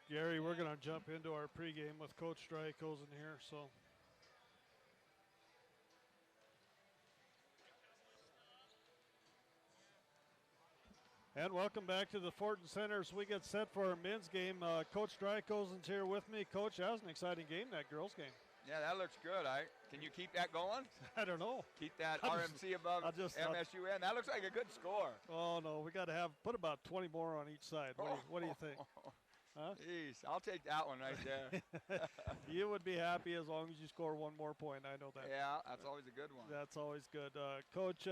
Gary, we're going to jump into our pregame with Coach Drykosen here. So, and welcome back to the Fortin Center as we get set for our men's game. Coach Drykosen's here with me. Coach, that was an exciting game, that girls' game. Yeah, that looks good. Can you keep that going? I don't know. Keep that RMC above MSU-N. That looks like a good score. Oh, no. We got to put about 20 more on each side. What do you think? Huh? Jeez, I'll take that one right there. You would be happy as long as you score one more point. I know that. Yeah, that's always a good one. That's always good. Coach,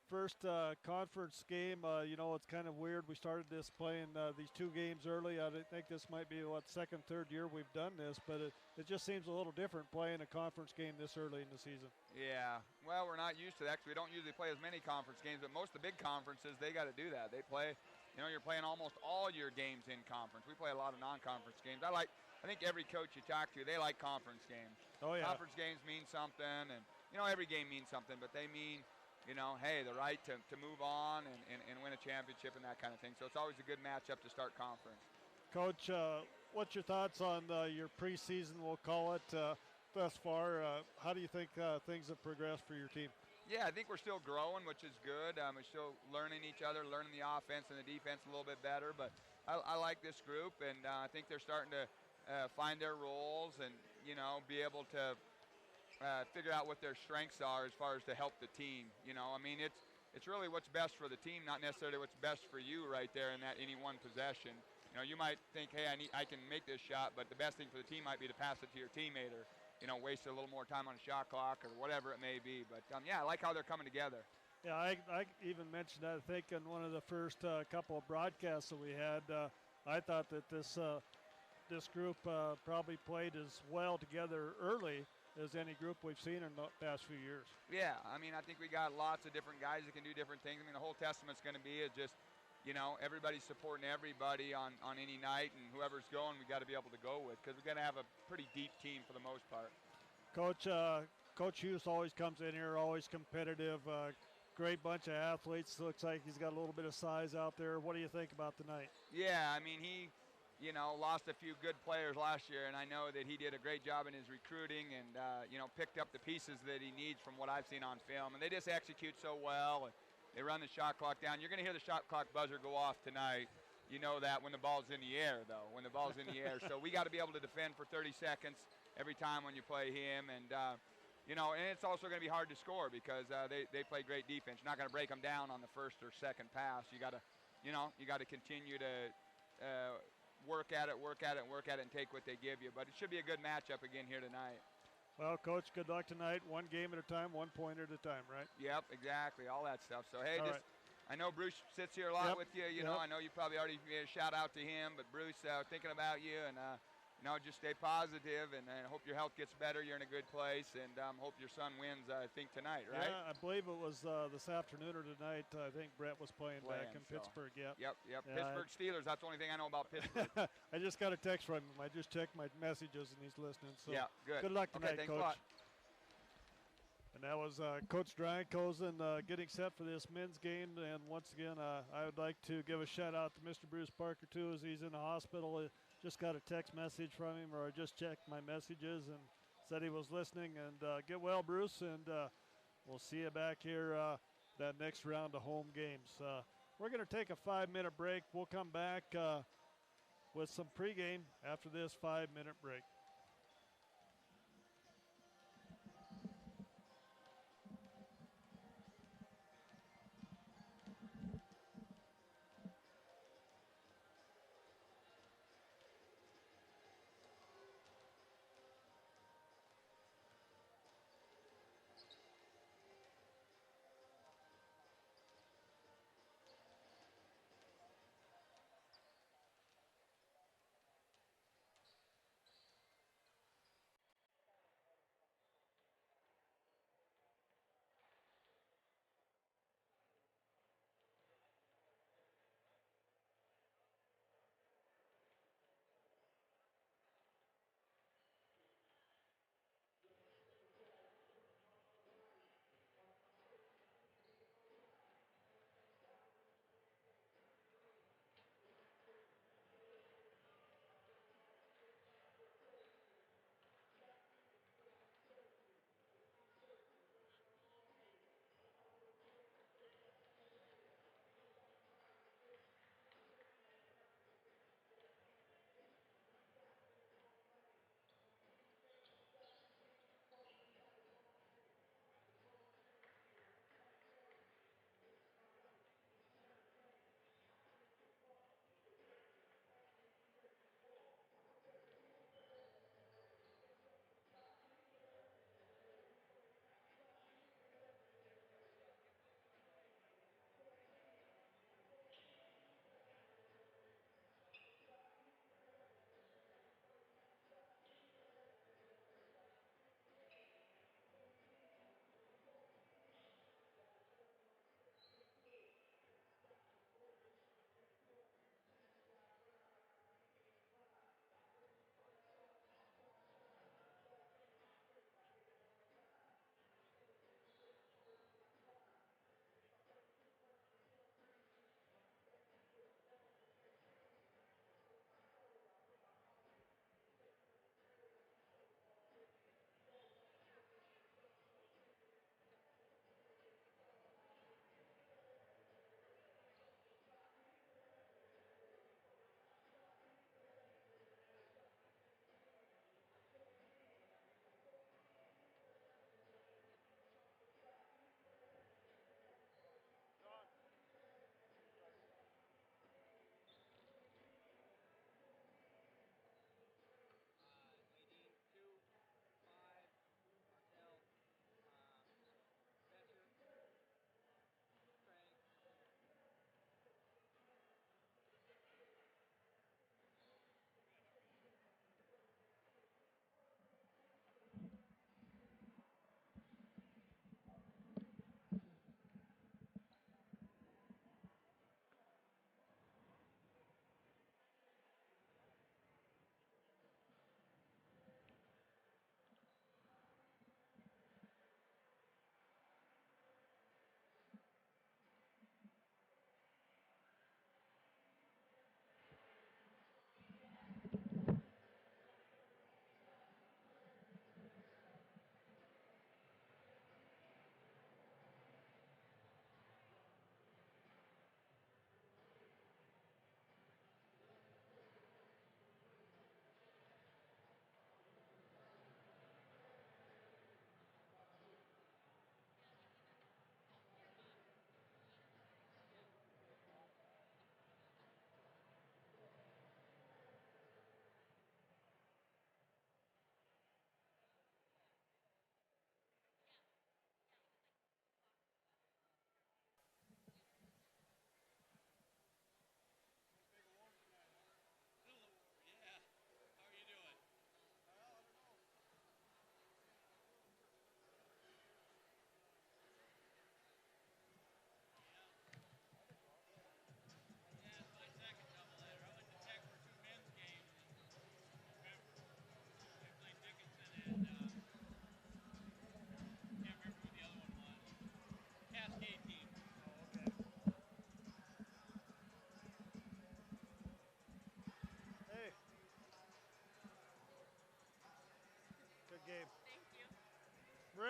first conference game, it's kind of weird. We started this playing these two games early. I think this might be, second, third year we've done this, but it just seems a little different playing a conference game this early in the season. Yeah, well, we're not used to that because we don't usually play as many conference games, but most of the big conferences, they got to do that. They play, you're playing almost all your games in conference. We play a lot of non-conference games. I think every coach you talk to, they like conference games. Oh, yeah. Conference games mean something, and, every game means something, but they mean – hey, the right to move on and win a championship and that kind of thing. So it's always a good matchup to start conference. Coach, what's your thoughts on your preseason, we'll call it, thus far? How do you think things have progressed for your team? Yeah, I think we're still growing, which is good. We're still learning each other, learning the offense and the defense a little bit better. But I like this group, and I think they're starting to find their roles and, be able to figure out what their strengths are as far as to help the team. It's really what's best for the team, not necessarily what's best for you right there in that any one possession. You might think, hey, I can make this shot, but the best thing for the team might be to pass it to your teammate or, waste a little more time on a shot clock or whatever it may be. But, I like how they're coming together. Yeah, I even mentioned that, I think, in one of the first couple of broadcasts that we had. I thought that this group probably played as well together early as any group we've seen in the past few years. Yeah, I think we got lots of different guys that can do different things. The whole testament's going to be is just, everybody's supporting everybody on any night, and whoever's going, we got to be able to go with because we're going to have a pretty deep team for the most part. Coach Hughes always comes in here, always competitive, great bunch of athletes. Looks like he's got a little bit of size out there. What do you think about tonight? Yeah, he lost a few good players last year, and I know that he did a great job in his recruiting and, picked up the pieces that he needs from what I've seen on film. And they just execute so well. And they run the shot clock down. You're going to hear the shot clock buzzer go off tonight. You know that when the ball's in the air, though, So we got to be able to defend for 30 seconds every time when you play him. And, and it's also going to be hard to score because they play great defense. You're not going to break them down on the first or second pass. You got to continue to work at it, and take what they give you. But it should be a good matchup again here tonight. Well, Coach, good luck tonight. One game at a time, 1 point at a time, right? Yep, exactly, all that stuff. So, hey, right. I know Bruce sits here a lot with you. Yep. I know you probably already made a shout-out to him, but Bruce, thinking about you, and, just stay positive, and I hope your health gets better. You're in a good place, and hope your son wins, I think, tonight, right? Yeah, I believe it was this afternoon or tonight. I think Brett was playing back in Pittsburgh, Yep. Pittsburgh Steelers, that's the only thing I know about Pittsburgh. I just got a text from him. I just checked my messages, and he's listening. So yeah, good. Good luck tonight, thanks Coach. A lot. And that was Coach Drykosen getting set for this men's game. And once again, I would like to give a shout-out to Mr. Bruce Parker, too, as he's in the hospital. Just got a text message from him, or I just checked my messages and said he was listening. And get well, Bruce, and we'll see you back here that next round of home games. We're going to take a 5-minute break. We'll come back with some pregame after this 5-minute break.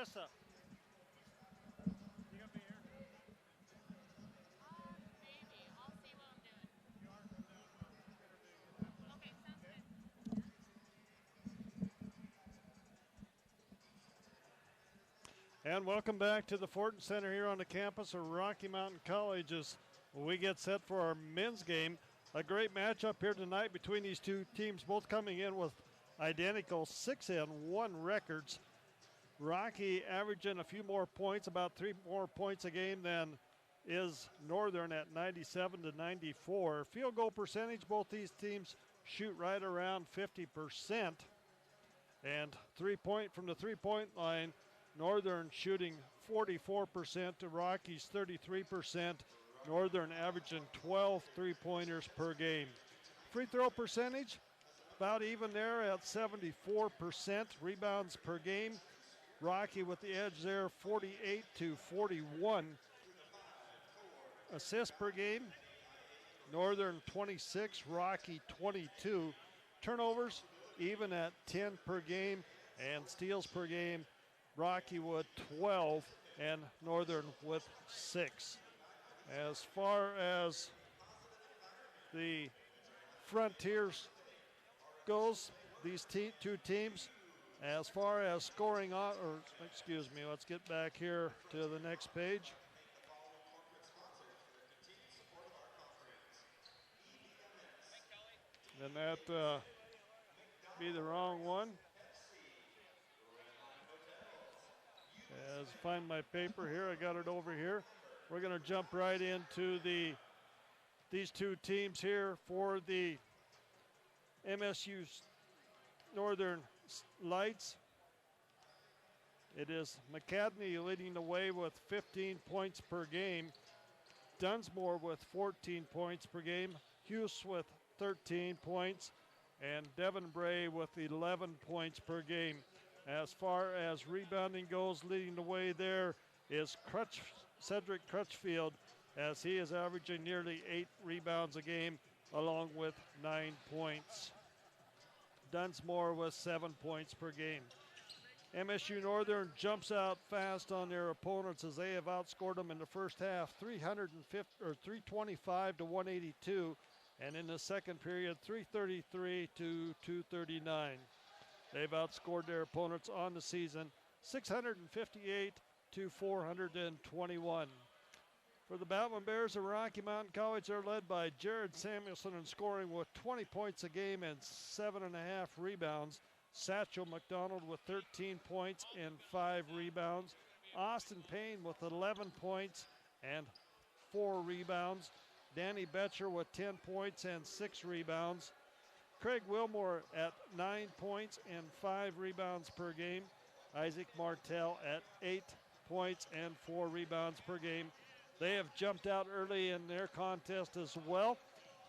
Marissa. You gonna be here? Maybe. I'll see what I'm doing. Okay, sounds good. And welcome back to the Fortin Center here on the campus of Rocky Mountain College as we get set for our men's game. A great matchup here tonight between these two teams, both coming in with identical 6-1 records. Rocky averaging a few more points, about 3 more points a game than is Northern at 97 to 94. Field goal percentage, both these teams shoot right around 50%. And from the three-point line, Northern shooting 44% to Rocky's 33%. Northern averaging 12 three-pointers per game. Free throw percentage, about even there at 74%. Rebounds per game, Rocky with the edge there, 48 to 41. Assists per game, Northern 26, Rocky 22. Turnovers, even at 10 per game. And steals per game, Rocky with 12 and Northern with 6. As far as the Frontiers goes, these two teams, as far as scoring on, or excuse me, let's get back here to the next page. And that be the wrong one. As I find my paper here, I got it over here. We're going to jump right into these two teams here for the MSU-Northern Lights. It is McCadney leading the way with 15 points per game. Dunsmore with 14 points per game. Hughes with 13 points. And Devon Bray with 11 points per game. As far as rebounding goes, leading the way there is Cedric Crutchfield, as he is averaging nearly 8 rebounds a game, along with 9 points. Dunsmore with 7 points per game. MSU Northern jumps out fast on their opponents as they have outscored them in the first half, 325 to 182, and in the second period, 333 to 239. They've outscored their opponents on the season, 658 to 421. For the Batman Bears of Rocky Mountain College, they're led by Jared Samuelson in scoring with 20 points a game and 7.5 rebounds. Satchel McDonald with 13 points and 5 rebounds. Austin Payne with 11 points and 4 rebounds. Danny Betcher with 10 points and 6 rebounds. Craig Wilmore at 9 points and 5 rebounds per game. Isaac Martell at 8 points and 4 rebounds per game. They have jumped out early in their contest as well.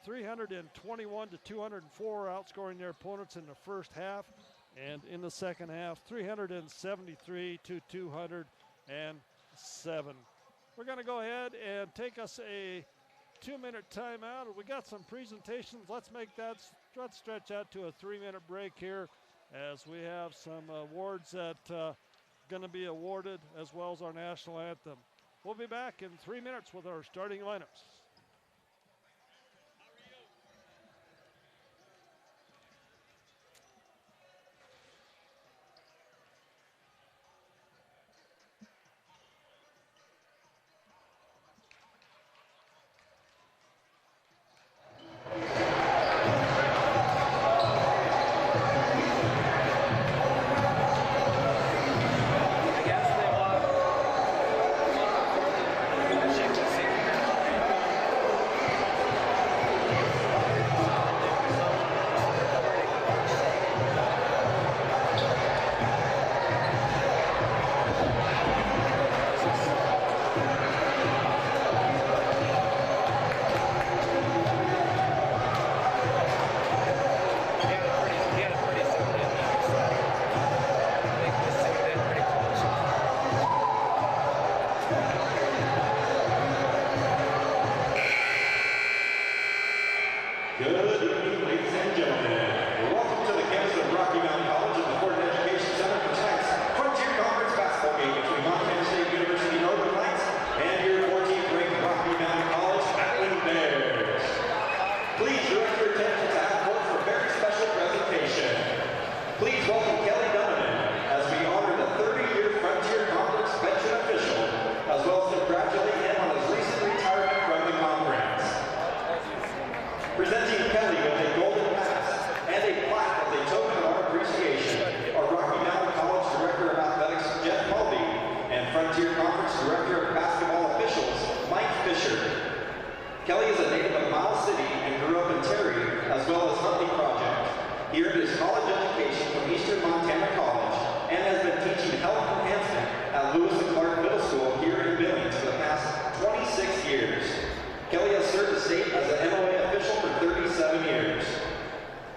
321 to 204, outscoring their opponents in the first half. And in the second half, 373 to 207. We're going to go ahead and take us a 2-minute timeout. We got some presentations. Let's stretch out to a 3-minute break here as we have some awards that going to be awarded, as well as our national anthem. We'll be back in 3 minutes with our starting lineups. Welcome to the campus of Rocky Mountain College and the Fortin Education Center for tonight's Frontier Conference basketball game as well as Huntley Project. He earned his college education from Eastern Montana College and has been teaching health enhancement at Lewis and Clark Middle School here in Billings for the past 26 years. Kelly has served the state as an MOA official for 37 years.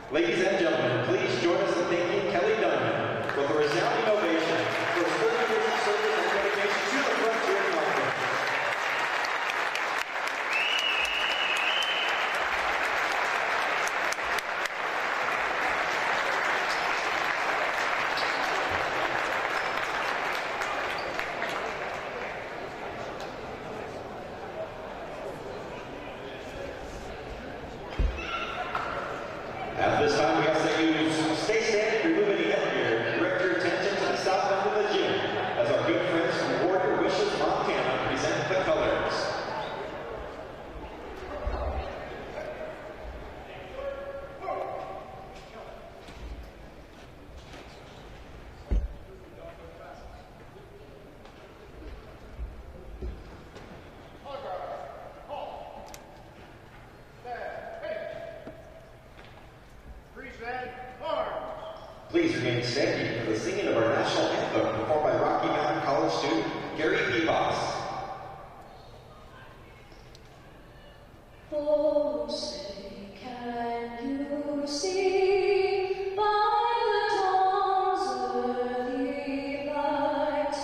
Ladies and gentlemen, please join us in thanking Kelly Dunman with a resounding ovation for his 30 years of service and dedication to the frontier conference. At this time, we ask that you stay standing, remove any headgear, direct your attention to the south end of the gym as our good friends from Warrior Wishes, Montana present the colors. Please remain standing for the singing of our national anthem performed by Rocky Mountain College student Gary Peebos. Oh, say, can you see by the dawn's early light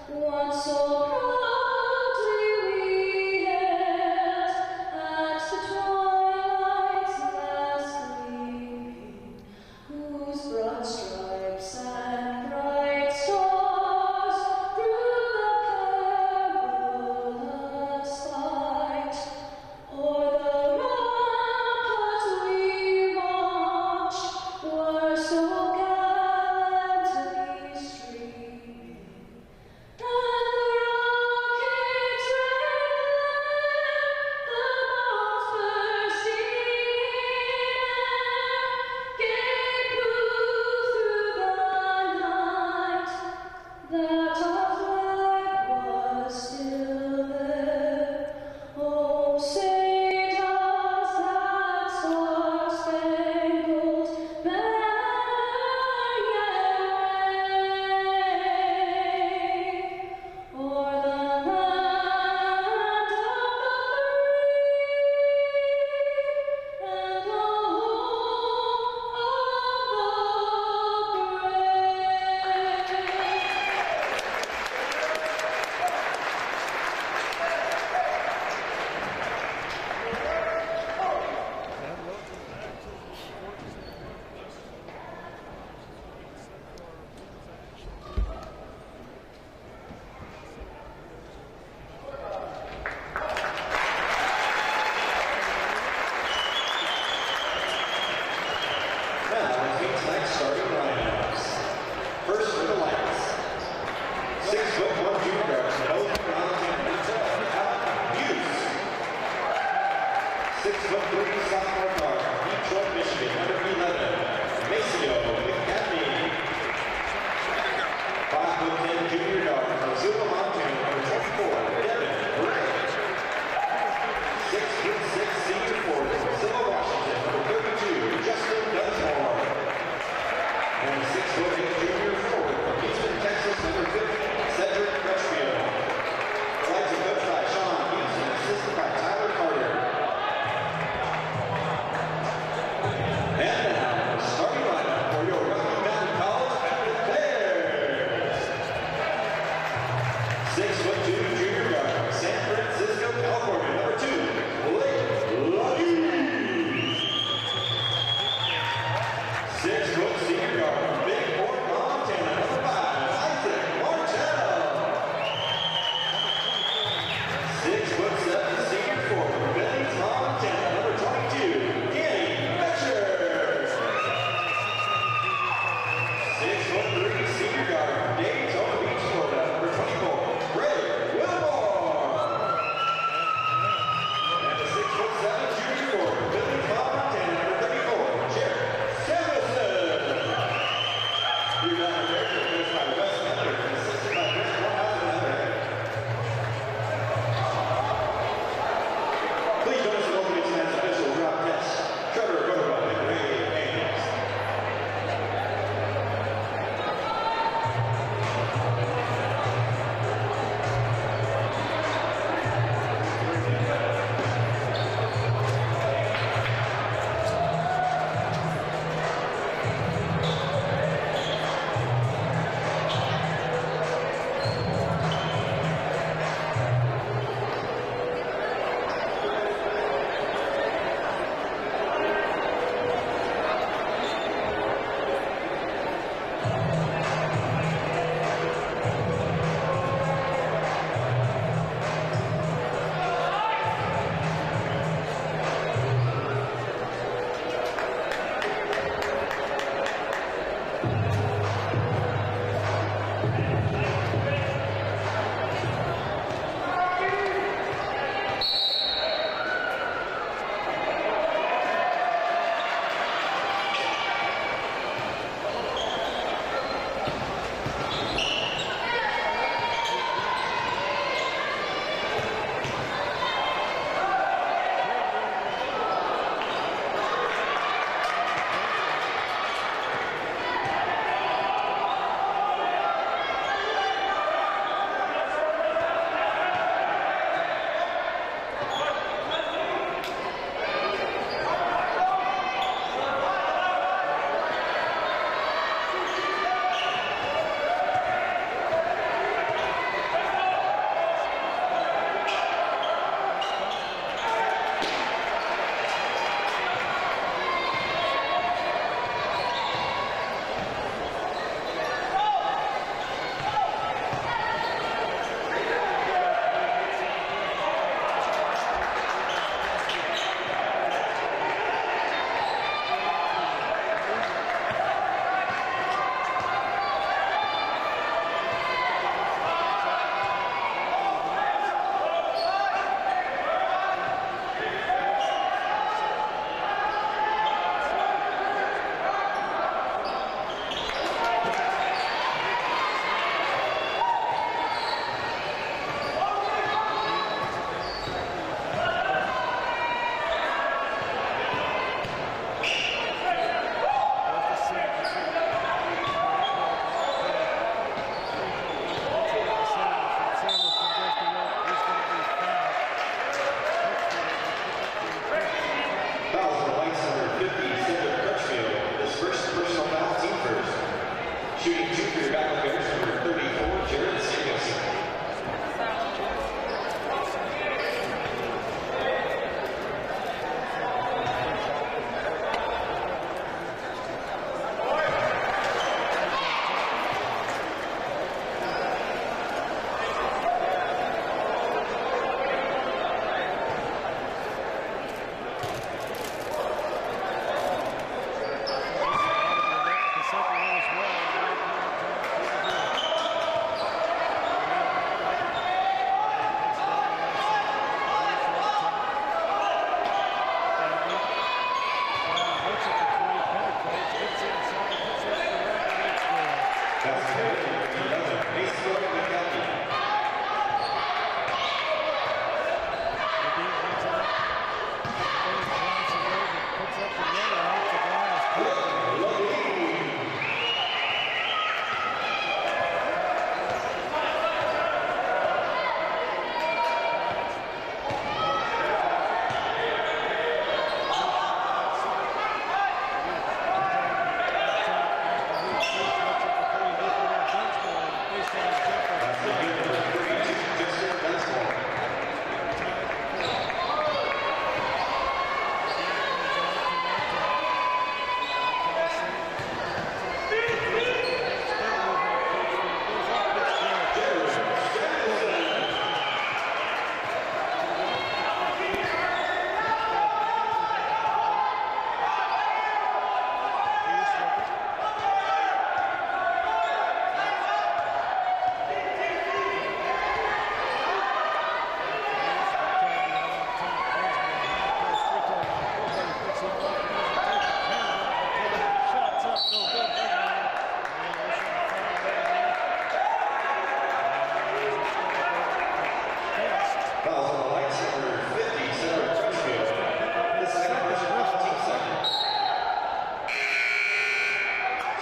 once so proudly we hailed at the twilight's last gleaming, whose broad stripes and bright stars through the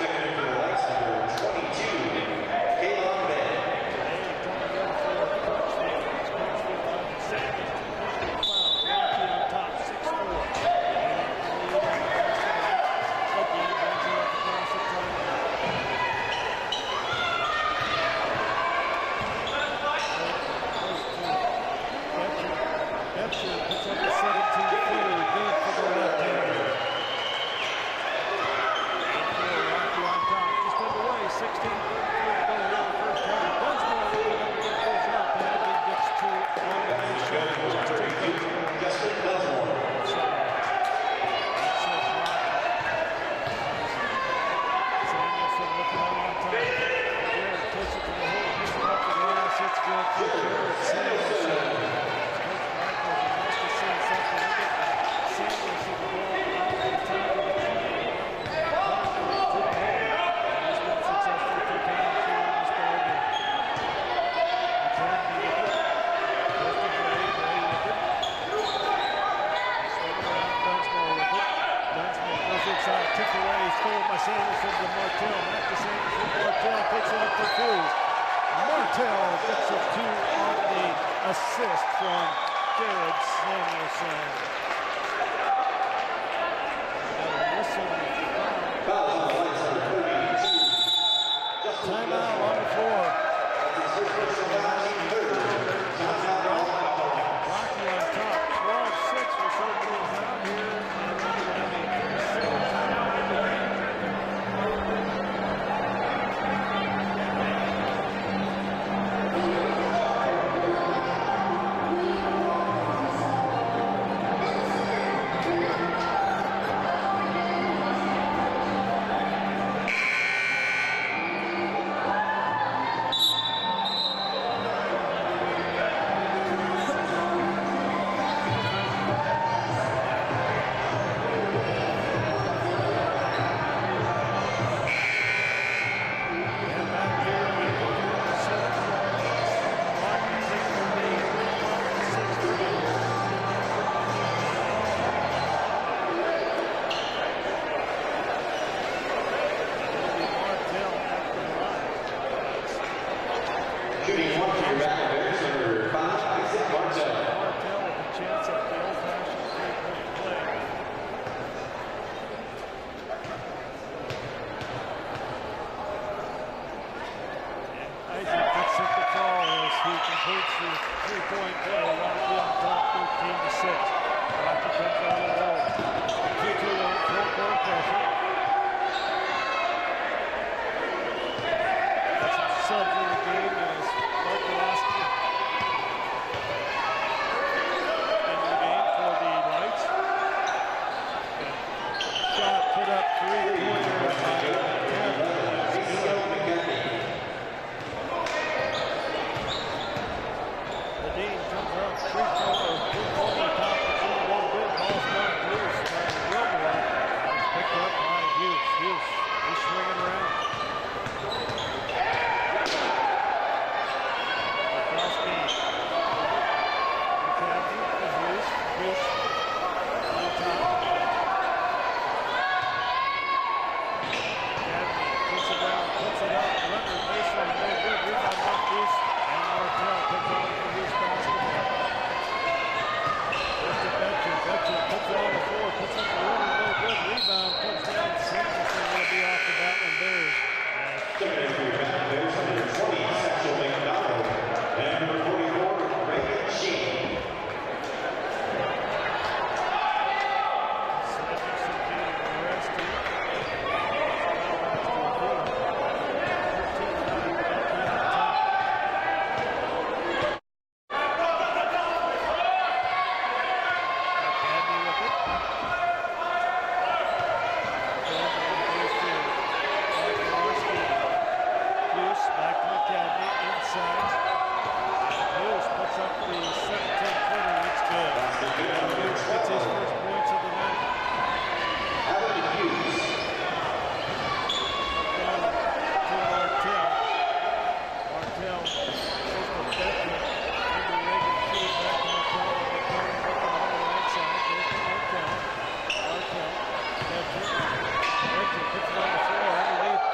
Checking in for the lights, number 22, Kaylon Bay.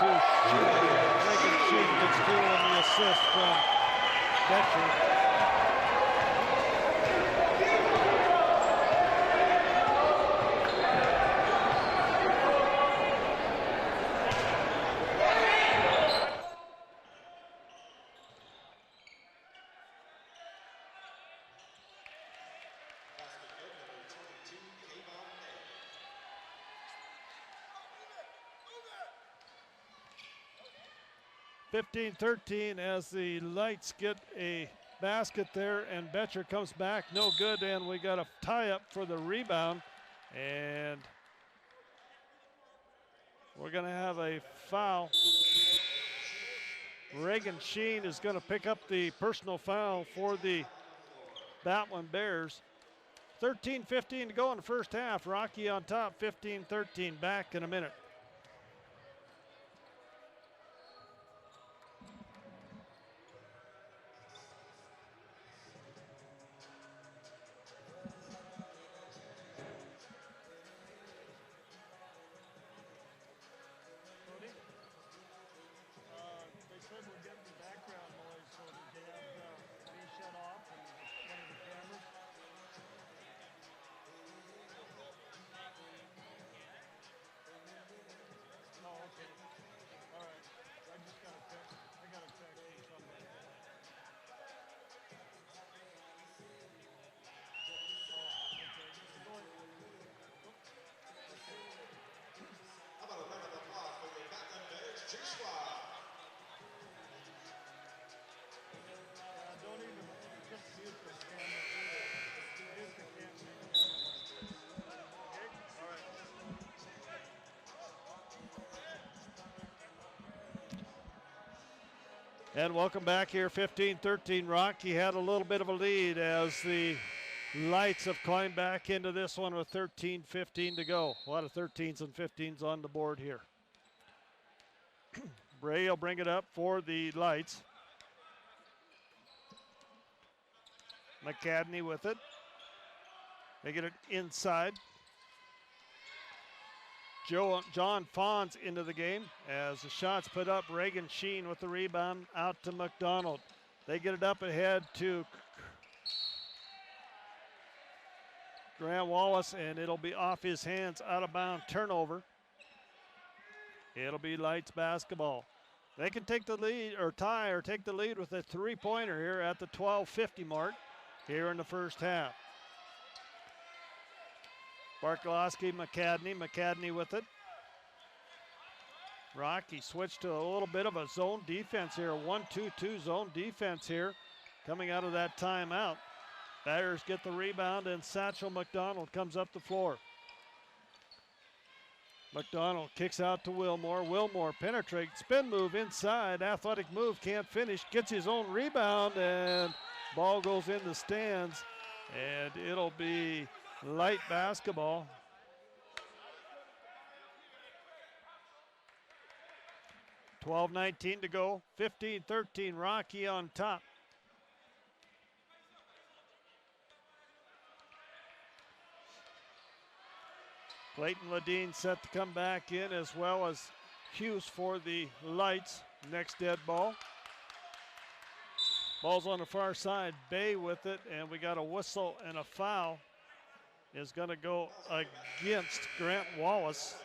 to Sheen. Reagan Sheen gets two on the assist from Betcher. (15-13) as the Lights get a basket there, and Betcher comes back, no good, and we got a tie-up for the rebound, and we're going to have a foul. Reagan Sheen is going to pick up the personal foul for the Batwin Bears. 13-15 to go in the first half. Rocky on top, 15-13. Back in a minute. And welcome back here, 15-13. Rocky had a little bit of a lead as the Lights have climbed back into this one with 13-15 to go. A lot of 13s and 15s on the board here. Bray will bring it up for the Lights. McCadney with it. They get it inside. John Fons into the game as the shots put up. Reagan Sheen with the rebound out to McDonald. They get it up ahead to Grant Wallace, and it'll be off his hands, out of bounds, turnover. It'll be Lights basketball. They can take the lead or tie or take the lead with a three-pointer here at the 12:50 mark here in the first half. Barkowski, McCadney with it. Rocky switched to a little bit of a zone defense here, 1-2-2 zone defense here coming out of that timeout. Bears get the rebound, and Satchel McDonald comes up the floor. McDonald kicks out to Wilmore. Wilmore penetrates, spin move inside, athletic move, can't finish, gets his own rebound, and ball goes in the stands, and it'll be Light basketball. (12:19 to go, 15-13, Rocky on top. Clayton Ledeen set to come back in, as well as Hughes for the Lights. Next dead ball. Ball's on the far side. Bay with it, and we got a whistle, and a foul is going to go against Grant Wallace.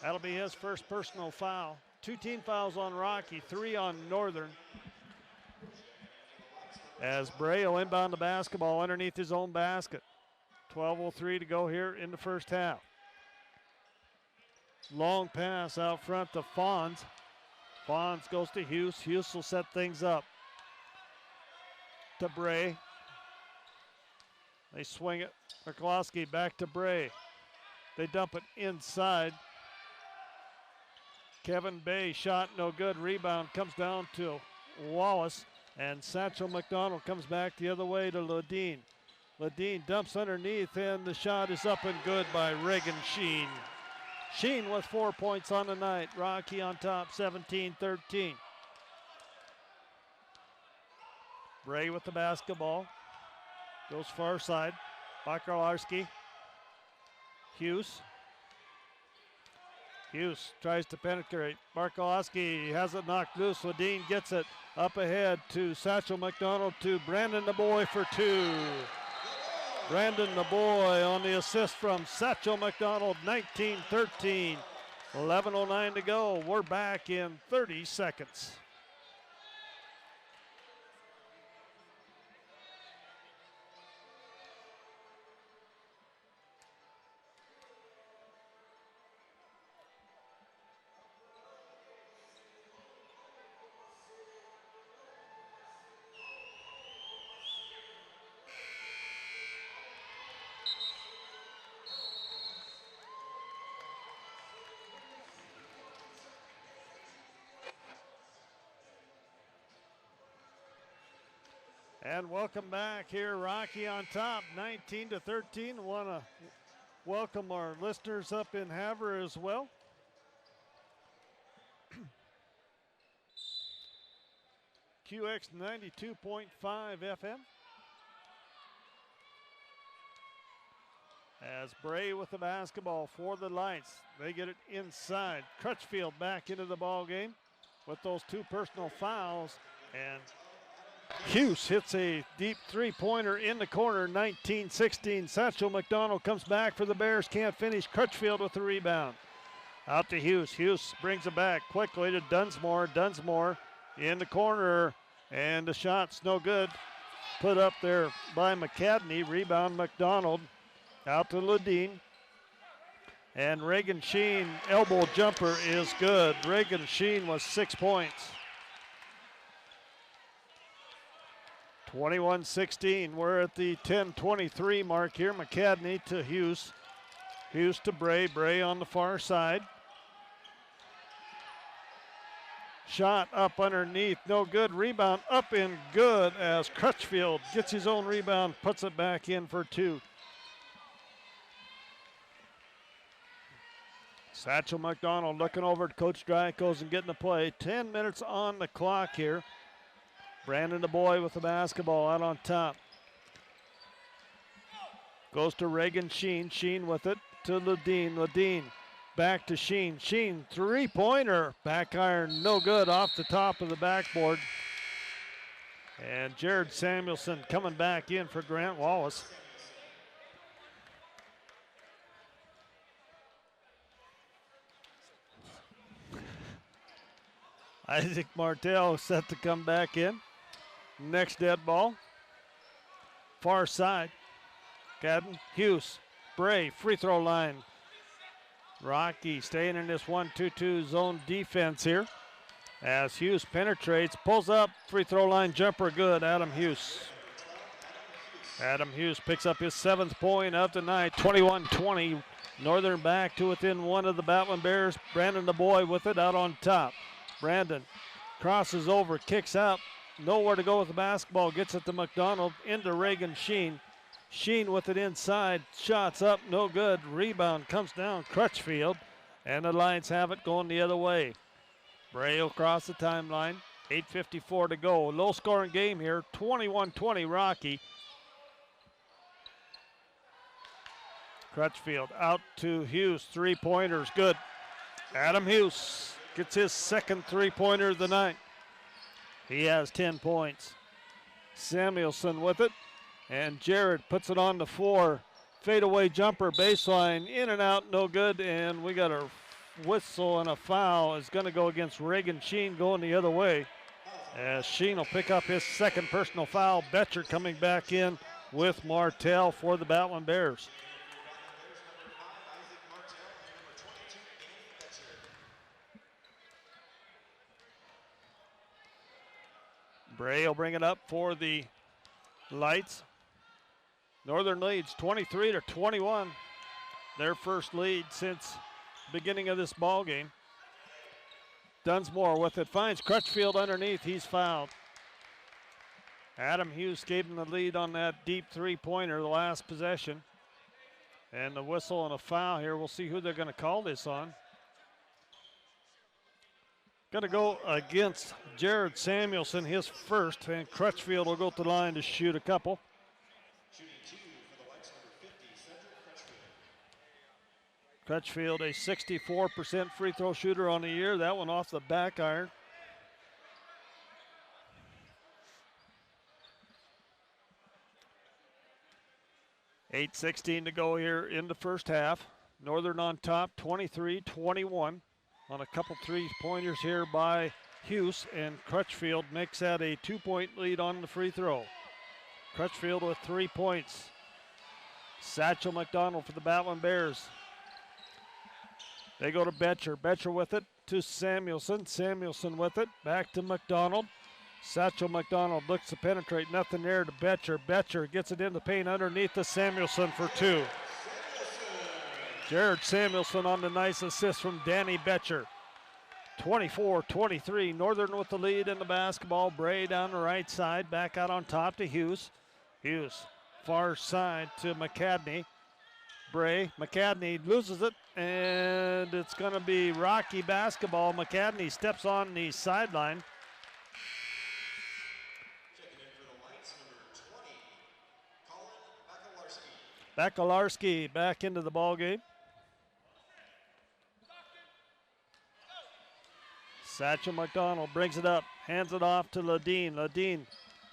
That'll be his first personal foul. 2 team fouls on Rocky, 3 on Northern. As Bray will inbound the basketball underneath his own basket. 12:03 to go here in the first half. Long pass out front to Fons. Fons goes to Hughes. Hughes will set things up. To Bray. They swing it. Barkowski back to Bray. They dump it inside. Kevin Bay shot no good. Rebound comes down to Wallace. And Satchel McDonald comes back the other way to Ledeen. Ledeen dumps underneath, and the shot is up and good by Reagan Sheen. Sheen with 4 points on the night. Rocky on top, 17-13. Bray with the basketball. Goes far side. Bakalarski. Hughes. Hughes tries to penetrate. Barkowski has it knocked loose. Ledeen gets it up ahead to Satchel McDonald to Brandon the Boy for two. Brandon the Boy on the assist from Satchel McDonald, 19-13. 11:09 to go. We're back in 30 seconds. And welcome back here, Rocky on top, 19-13. Want to welcome our listeners up in Havre as well. QX 92.5 FM. As Bray with the basketball for the Lights. They get it inside. Crutchfield back into the ball game with those two personal fouls. And Hughes hits a deep three-pointer in the corner, 19-16. Satchel McDonald comes back for the Bears, can't finish. Crutchfield with the rebound. Out to Hughes. Hughes brings it back quickly to Dunsmore. Dunsmore in the corner, and the shot's no good. Put up there by McCadney. Rebound McDonald. Out to Ledeen. And Reagan Sheen, elbow jumper is good. Reagan Sheen was 6 points. 21-16. We're at the 10:23 mark here. McCadney to Hughes. Hughes to Bray. Bray on the far side. Shot up underneath. No good. Rebound up and good as Crutchfield gets his own rebound, puts it back in for two. Satchel McDonald looking over at Coach Drykos and getting the play. 10 minutes on the clock here. Brandon the Boy with the basketball out on top. Goes to Reagan Sheen. Sheen with it to Ledeen. Ledeen back to Sheen. Sheen, three-pointer. Back iron, no good, off the top of the backboard. And Jared Samuelson coming back in for Grant Wallace. Isaac Martell set to come back in. Next dead ball. Far side. Cadden, Hughes, Bray, free throw line. Rocky staying in this 1-2-2 zone defense here. As Hughes penetrates, pulls up, free throw line jumper good, Adam Hughes. Adam Hughes picks up his 7th point of the night, 21-20. Northern back to within one of the Battling Bears. Brandon the Boy with it out on top. Brandon crosses over, kicks out, nowhere to go with the basketball, gets it to McDonald, into Reagan Sheen. Sheen with it inside, shots up, no good. Rebound comes down, Crutchfield, and the Lions have it going the other way. Bray across the timeline, 8:54 to go. Low scoring game here, 21-20 Rocky. Crutchfield out to Hughes, three-pointers, good. Adam Hughes gets his 2nd three-pointer of the night. He has 10 points. Samuelson with it. And Jared puts it on the floor. Fadeaway jumper, baseline, in and out, no good. And we got a whistle and a foul. Is going to go against Reagan Sheen going the other way. As Sheen will pick up his 2nd personal foul. Betcher coming back in with Martell for the Battling Bears. Bray will bring it up for the Lights. Northern leads 23-21. Their first lead since the beginning of this ball game. Dunsmore with it, finds Crutchfield underneath, he's fouled. Adam Hughes gave him the lead on that deep three-pointer the last possession. And the whistle and a foul here. We'll see who they're going to call this on. Going to go against Jared Samuelson, his first, and Crutchfield will go to the line to shoot a couple. Crutchfield, a 64% free throw shooter on the year. That one off the back iron. $8:16 to go here in the first half. Northern on top, 23-21. On a couple three-pointers here by Hughes, and Crutchfield makes that a 2-point lead on the free throw. Crutchfield with 3 points. Satchel McDonald for the Battling Bears. They go to Betcher. Betcher with it to Samuelson. Samuelson with it. Back to McDonald. Satchel McDonald looks to penetrate. Nothing there to Betcher. Betcher gets it in the paint underneath to Samuelson for 2. Jared Samuelson on the nice assist from Danny Betcher. 24-23. Northern with the lead in the basketball. Bray down the right side. Back out on top to Hughes. Hughes far side to McCadney. Bray. McCadney loses it, and it's going to be Rocky basketball. McCadney steps on the sideline. Bakalarski back into the ball game. Satchel McDonald brings it up, hands it off to Ledeen. Ledeen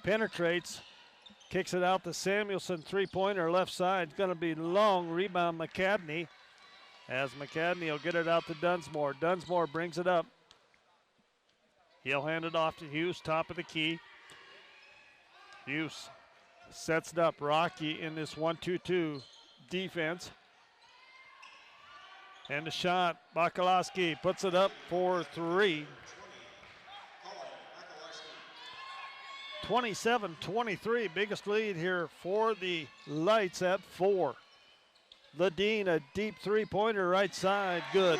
penetrates, kicks it out to Samuelson, three-pointer left side. Going to be long, rebound McCadney, as McCadney will get it out to Dunsmore. Dunsmore brings it up. He'll hand it off to Hughes, top of the key. Hughes sets it up. Rocky in this 1-2-2 defense. And the shot, Bakalarski puts it up for 3. 27-23, biggest lead here for the Lights at 4. Ledeen, a deep three-pointer right side, good.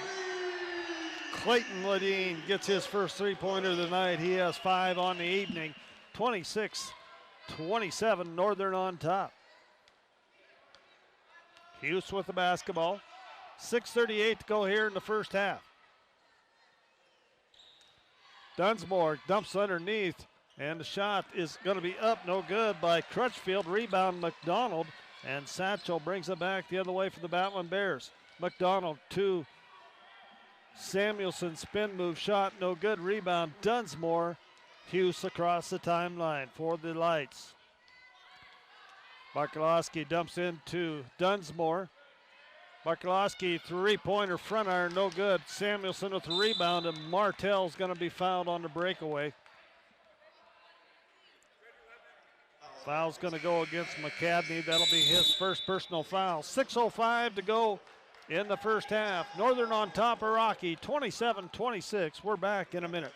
Clayton Ledeen gets his first three-pointer of the night. He has 5 on the evening. 26-27, Northern on top. Hughes with the basketball. 6:38 to go here in the first half. Dunsmore dumps underneath, and the shot is going to be up, no good by Crutchfield. Rebound McDonald, and Satchel brings it back the other way for the Battling Bears. McDonald to Samuelson, spin move shot, no good. Rebound Dunsmore. Hughes across the timeline for the Lights. Barkalowski dumps into Dunsmore. Barkalowski three-pointer front iron, no good. Samuelson with the rebound, and Martell's going to be fouled on the breakaway. Foul's going to go against McCadney. That'll be his first personal foul. 6:05 to go in the first half. Northern on top of Rocky, 27-26. We're back in a minute.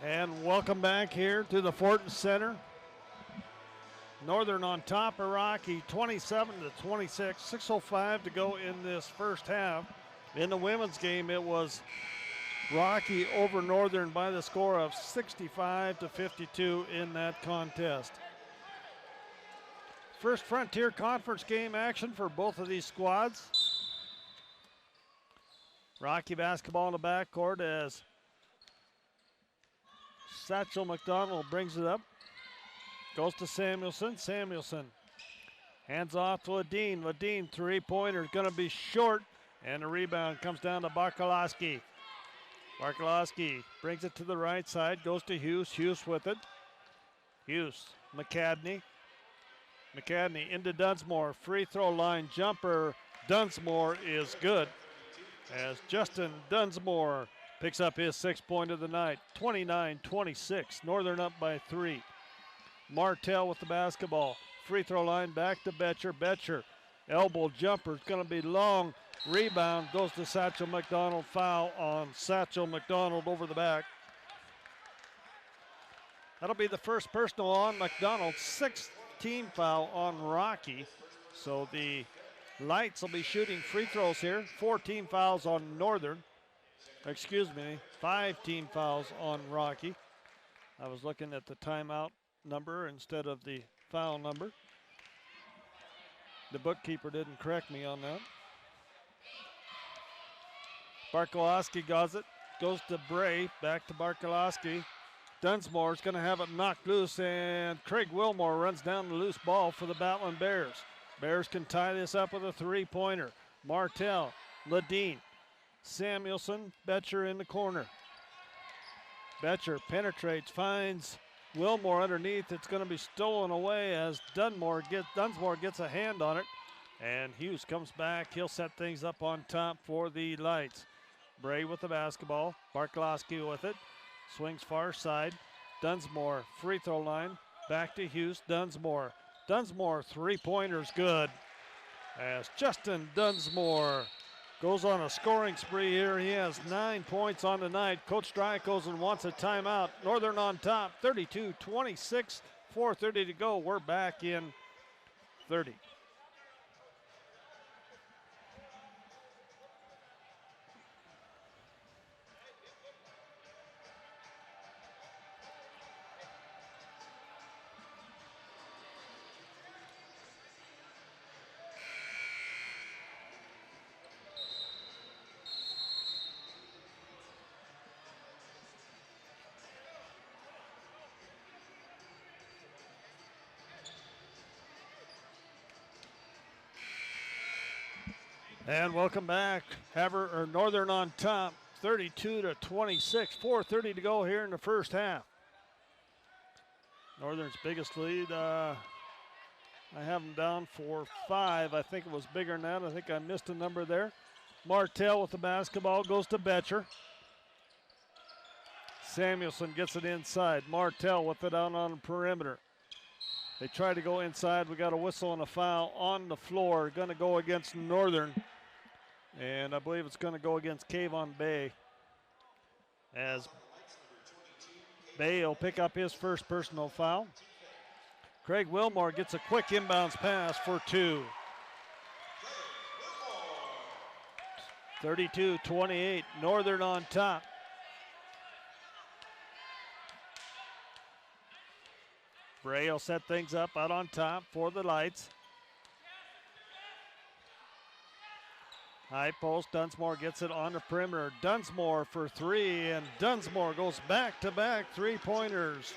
And welcome back here to the Fortin Center. Northern on top of Rocky, 27-26. 6:05 to go in this first half. In the women's game, it was Rocky over Northern by the score of 65-52 in that contest. First Frontier Conference game action for both of these squads. Rocky basketball in the backcourt as Satchel McDonald brings it up. Goes to Samuelson. Samuelson hands off to Ledeen. Ledeen, three-pointer, going to be short. And the rebound comes down to Barkalowski. Barkalowski brings it to the right side. Goes to Hughes. Hughes with it. Hughes. McCadney. McCadney into Dunsmore. Free throw line jumper. Dunsmore is good as Justin Dunsmore picks up his 6th point of the night. 29-26, Northern up by 3. Martell with the basketball. Free throw line back to Betcher. Betcher, elbow jumper is going to be long. Rebound goes to Satchel McDonald. Foul on Satchel McDonald over the back. That'll be the first personal on McDonald. 6th team foul on Rocky. So the Lights will be shooting free throws here. 4 team fouls on Northern. Excuse me, 5 team fouls on Rocky. I was looking at the timeout number instead of the foul number. The bookkeeper didn't correct me on that. Barkowski got it. Goes to Bray. Back to Barkowski. Dunsmore's going to have it knocked loose, and Craig Wilmore runs down the loose ball for the Battling Bears. Bears can tie this up with a 3-pointer. Martell, Ledeen, Samuelson, Betcher in the corner. Betcher penetrates, finds Wilmore underneath. It's going to be stolen away as Dunsmore gets a hand on it. And Hughes comes back. He'll set things up on top for the Lights. Bray with the basketball. Barkowski with it. Swings far side. Dunsmore, free throw line. Back to Hughes. Dunsmore. Dunsmore, 3-pointers good. As Justin Dunsmore goes on a scoring spree here. He has 9 points on the night. Coach Drykosen wants a timeout. Northern on top, 32-26, 4:30 to go. We're back in 30. And welcome back. Northern on top, 32-26, 4:30 to go here in the first half. Northern's biggest lead, I have them down for 5. I think it was bigger than that. I think I missed a number there. Martell with the basketball goes to Betcher. Samuelson gets it inside. Martell with it out on the perimeter. They try to go inside. We got a whistle and a foul on the floor. Going to go against Northern. And I believe it's going to go against Kayvon Bay. As Bay will pick up his first personal foul. Craig Wilmore gets a quick inbounds pass for 2. 32-28, Northern on top. Bray will set things up out on top for the Lights. High post, Dunsmore gets it on the perimeter. Dunsmore for 3, and Dunsmore goes back-to-back 3-pointers.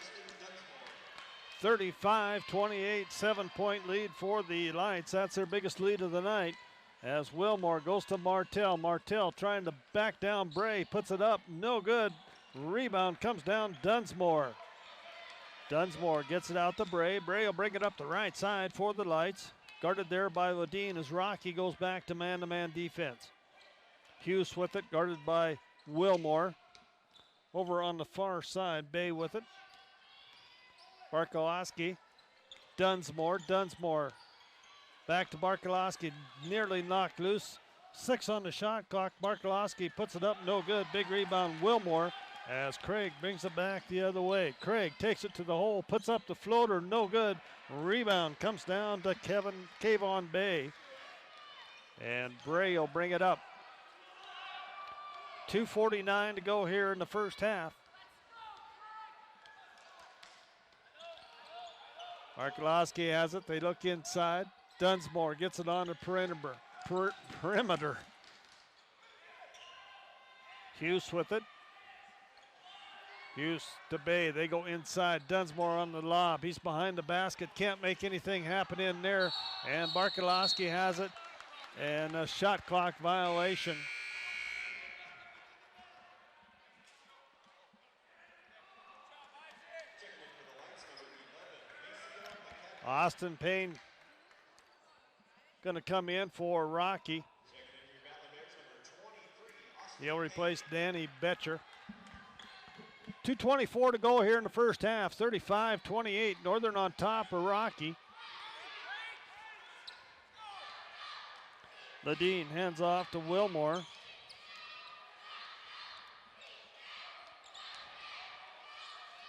35-28, 7-point lead for the Lights. That's their biggest lead of the night. As Wilmore goes to Martell. Martell trying to back down Bray, puts it up, no good. Rebound comes down, Dunsmore. Dunsmore gets it out to Bray. Bray will bring it up the right side for the Lights. Guarded there by Ledeen as Rocky goes back to man-to-man defense. Hughes with it, guarded by Wilmore. Over on the far side, Bay with it. Barkowski, Dunsmore. Back to Barkowski, nearly knocked loose. 6 on the shot clock. Barkowski puts it up, no good. Big rebound, Wilmore, as Craig brings it back the other way. Craig takes it to the hole, puts up the floater, no good. Rebound comes down to Kayvon Bay. And Bray will bring it up. 2:49 to go here in the first half. Barkowski has it, they look inside. Dunsmore gets it on the perimeter. Hughes with it. Hughes to Bay, they go inside. Dunsmore on the lob, he's behind the basket, can't make anything happen in there. And Barkowski has it, and a shot clock violation. Austin Payne going to come in for Rocky. He'll replace Danny Betcher. 2:24 to go here in the first half. 35-28. Northern on top of Rocky. Ledeen hands off to Wilmore.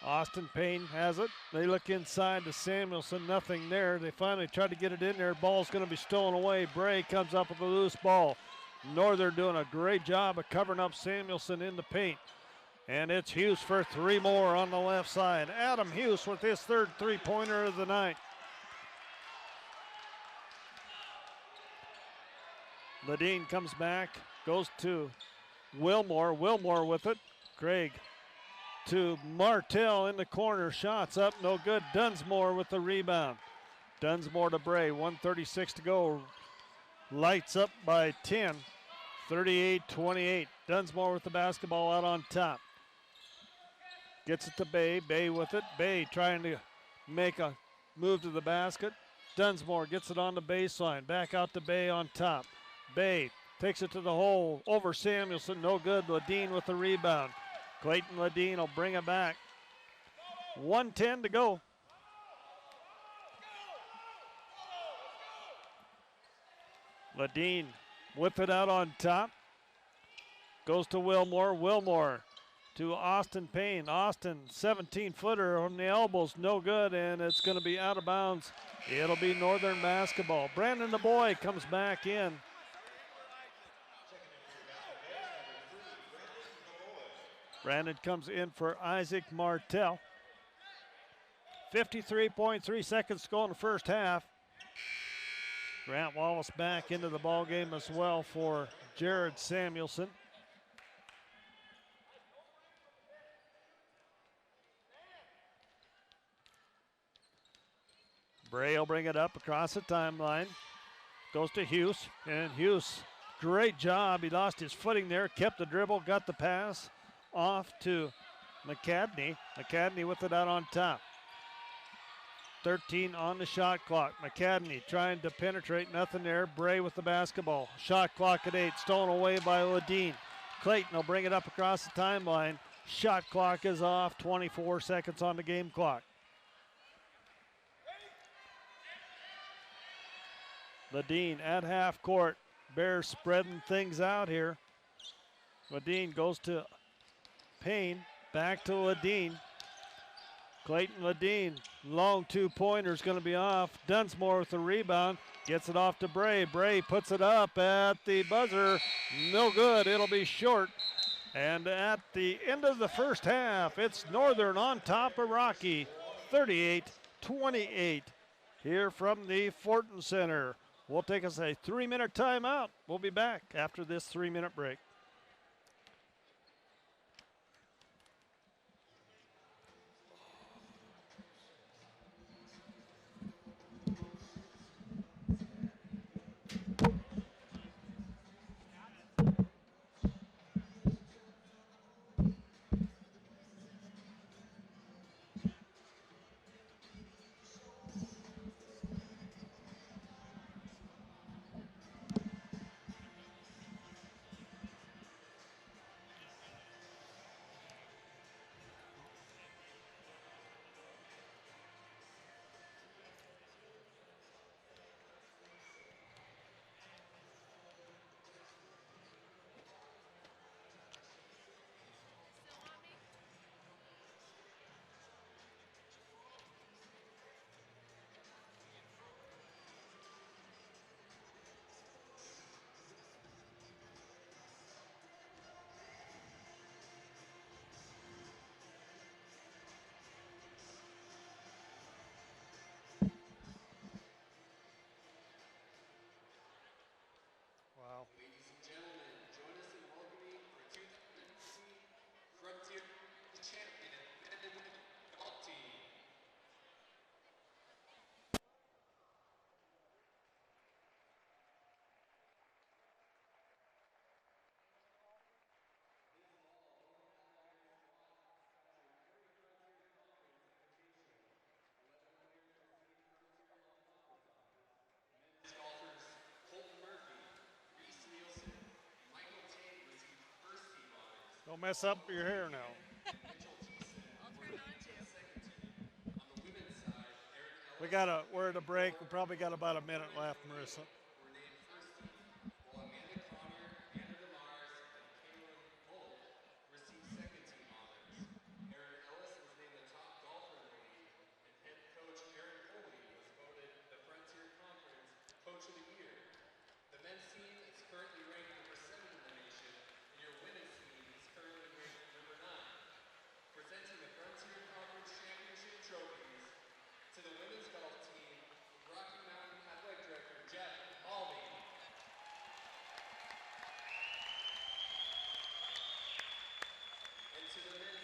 Austin Payne has it. They look inside to Samuelson. Nothing there. They finally try to get it in there. Ball's going to be stolen away. Bray comes up with a loose ball. Northern doing a great job of covering up Samuelson in the paint. And it's Hughes for 3 more on the left side. Adam Hughes with his 3rd three-pointer of the night. Ledeen comes back, goes to Wilmore. Wilmore with it. Craig to Martell in the corner. Shots up, no good. Dunsmore with the rebound. Dunsmore to Bray, 1:36 to go. Lights up by 10, 38-28. Dunsmore with the basketball out on top. Gets it to Bay. Bay with it. Bay trying to make a move to the basket. Dunsmore gets it on the baseline. Back out to Bay on top. Bay takes it to the hole. Over Samuelson. No good. Ledeen with the rebound. Clayton Ledeen will bring it back. 1:10 to go. Ledeen with it out on top. Goes to Wilmore. Wilmore to Austin Payne. Austin, 17-footer on the elbows, no good, and it's going to be out of bounds. It'll be Northern basketball. Brandon the boy comes back in. Brandon comes in for Isaac Martell. 53.3 seconds to go in the first half. Grant Wallace back into the ball game as well for Jared Samuelson. Bray will bring it up across the timeline. Goes to Hughes, and Hughes, great job. He lost his footing there, kept the dribble, got the pass off to McCadney. McCadney with it out on top. 13 on the shot clock. McCadney trying to penetrate, nothing there. Bray with the basketball. Shot clock at 8, stolen away by Ledeen. Clayton will bring it up across the timeline. Shot clock is off, 24 seconds on the game clock. Ledeen at half court. Bears spreading things out here. Ledeen goes to Payne, back to Ledeen. Clayton Ledeen, long 2-pointer is going to be off. Dunsmore with the rebound, gets it off to Bray. Bray puts it up at the buzzer, no good, it'll be short. And at the end of the first half, it's Northern on top of Rocky, 38-28 here from the Fortin Center. We'll take us a 3-minute timeout. We'll be back after this 3-minute break. Don't mess up your hair now. We're at a break. We probably got about a minute left, Marissa.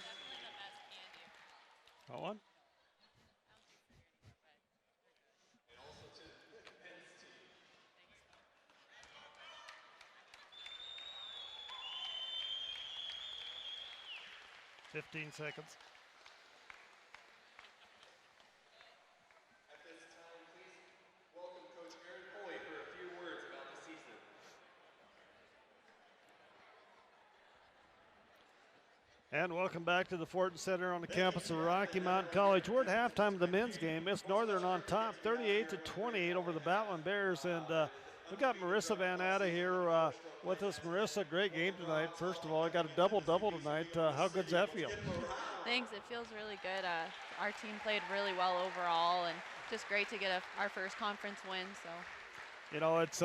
Definitely the best candy. That one? 15 seconds. At this time, please welcome Coach Aaron Foley for a few words about the season. And welcome back to the Fortin Center on the campus of Rocky Mountain College. We're at halftime of the men's game. MSU-Northern on top, 38-28 over the Batwin Bears. And we got Marissa Van Atta here with us. Marissa, great game tonight. First of all, I got a double-double tonight. How good's that feel? Thanks. It feels really good. Our team played really well overall, and just great to get our first conference win. So, You know, it's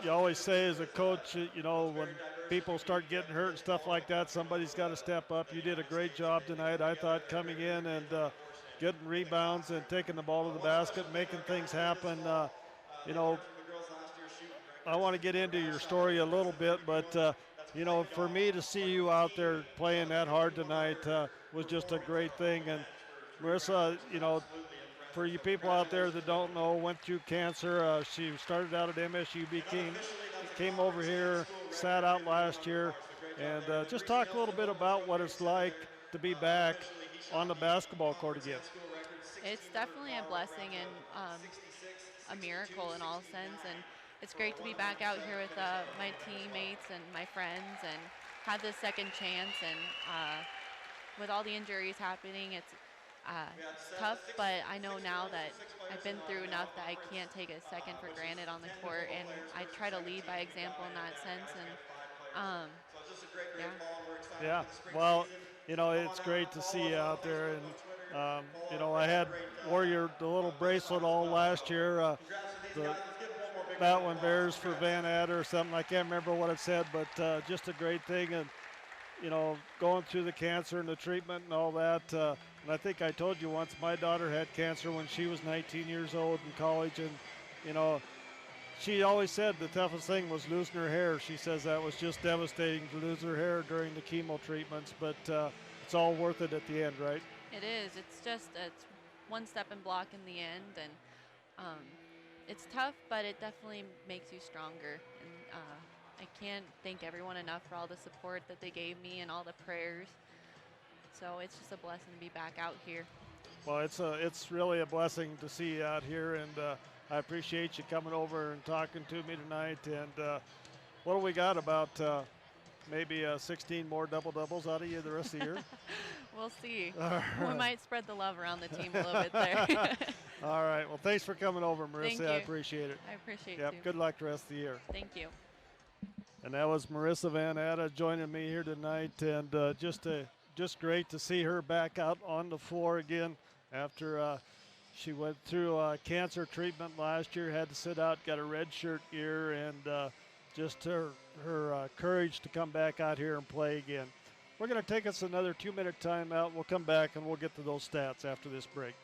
you always say as a coach, you know, when people start getting hurt and stuff like that, somebody's got to step up. You did a great job tonight, I thought, coming in and getting rebounds and taking the ball to the basket, making things happen. You know, I want to get into your story a little bit, but you know, for me to see you out there playing that hard tonight was just a great thing. And Marissa, you know, for you people out there that don't know, went through cancer. She started out at MSU, came over here, sat out last year, and just talk a little bit about what it's like to be back on the basketball court again. it's definitely a blessing and a miracle in all sense. And it's great to be back out here with my teammates and my friends and have this second chance. And with all the injuries happening, it's tough, but I know now that I've been through enough that I can't take a second for granted on the court, and I try to lead by example in that sense. And Yeah, well, you know, it's great to see you out there. And, you know, I had wore the little bracelet all last year, the Batwin Bears for Van Atta or something. I can't remember what it said, but just a great thing. And, you know, going through the cancer and the treatment and all that. And I think I told you once, my daughter had cancer when she was 19 years old in college. And, you know, she always said the toughest thing was losing her hair. She says that was just devastating to lose her hair during the chemo treatments, but it's all worth it at the end, right? it is. It's one step and block in the end, and it's tough, but it definitely makes you stronger. And I can't thank everyone enough for all the support that they gave me and all the prayers. So it's just a blessing to be back out here. Well, it's really a blessing to see you out here, and I appreciate you coming over and talking to me tonight. And what do we got, about maybe 16 more double-doubles out of you the rest of the year? We'll see. All We right. might spread the love around the team a little bit there. All right. Well, thanks for coming over, Marissa. Thank you. I appreciate it. I appreciate Yep. you. Good luck the rest of the year. Thank you. And that was Marissa Van Atta joining me here tonight, and just great to see her back out on the floor again after she went through cancer treatment last year, had to sit out, got a red shirt year, and just her courage to come back out here and play again. We're going to take us another 2-minute timeout. We'll come back and we'll get to those stats after this break.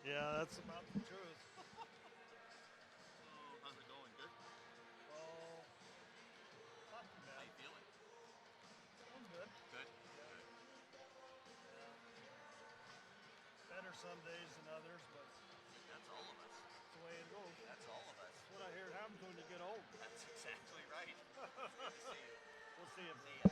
Yeah, that's about the truth. How's it going? Good? Oh, some days than others, but That's all of us. that's the way it goes. That's all of us. That's what I hear happens when you get old. That's exactly right. Good to see you. We'll see you. See ya.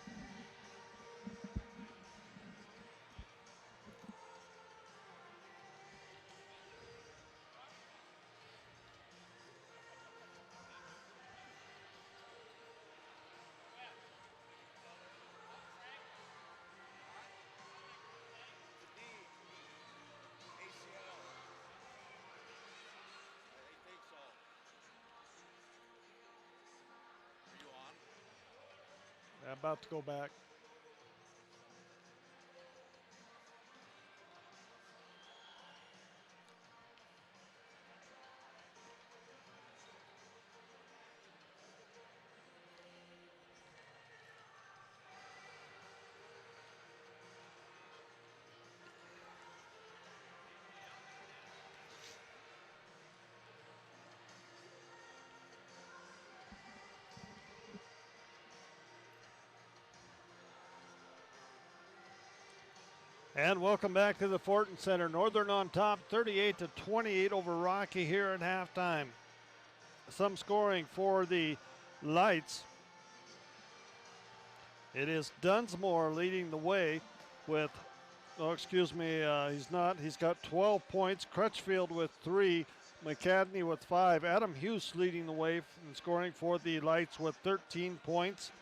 I'm about to go back. And welcome back to the Fortin Center. Northern on top, 38-28 over Rocky here at halftime. Some scoring for the Lights. It is Dunsmore leading the way with, he's not. He's got 12 points. Crutchfield with 3. McCadney with 5. Adam Hughes leading the way in scoring for the Lights with 13 points.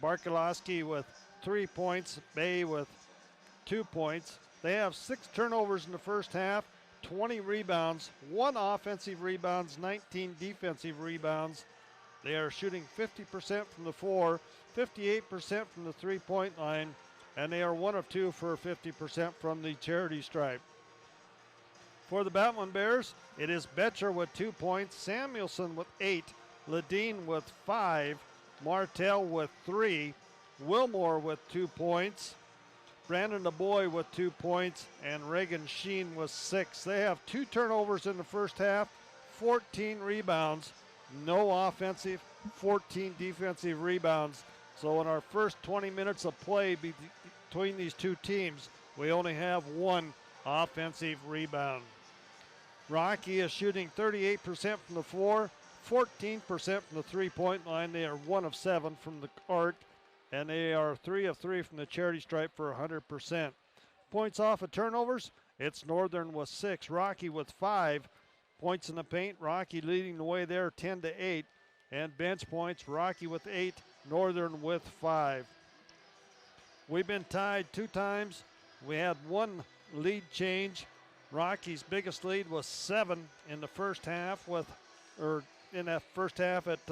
Barkalowski with 3 points. Bay with 2 points. They have 6 turnovers in the first half, 20 rebounds, 1 offensive rebounds, 19 defensive rebounds. They are shooting 50% from the floor, 58% from the three-point line, and they are 1 of 2 for 50% from the charity stripe. For the Batman Bears, it is Betcher with 2 points, Samuelson with 8, Ledeen with 5, Martell with 3, Wilmore with 2 points, Brandon DeBoy with 2 points, and Reagan Sheen with 6. They have 2 turnovers in the first half, 14 rebounds, no offensive, 14 defensive rebounds. So in our first 20 minutes of play between these two teams, we only have 1 offensive rebound. Rocky is shooting 38% from the floor, 14% from the three-point line. They are 1 of 7 from the arc, and they are 3 of 3 from the charity stripe for 100%. Points off of turnovers, it's Northern with 6, Rocky with 5. Points in the paint, Rocky leading the way there 10-8. And bench points, Rocky with 8, Northern with 5. We've been tied 2 times. We had 1 lead change. Rocky's biggest lead was 7 in the first half at the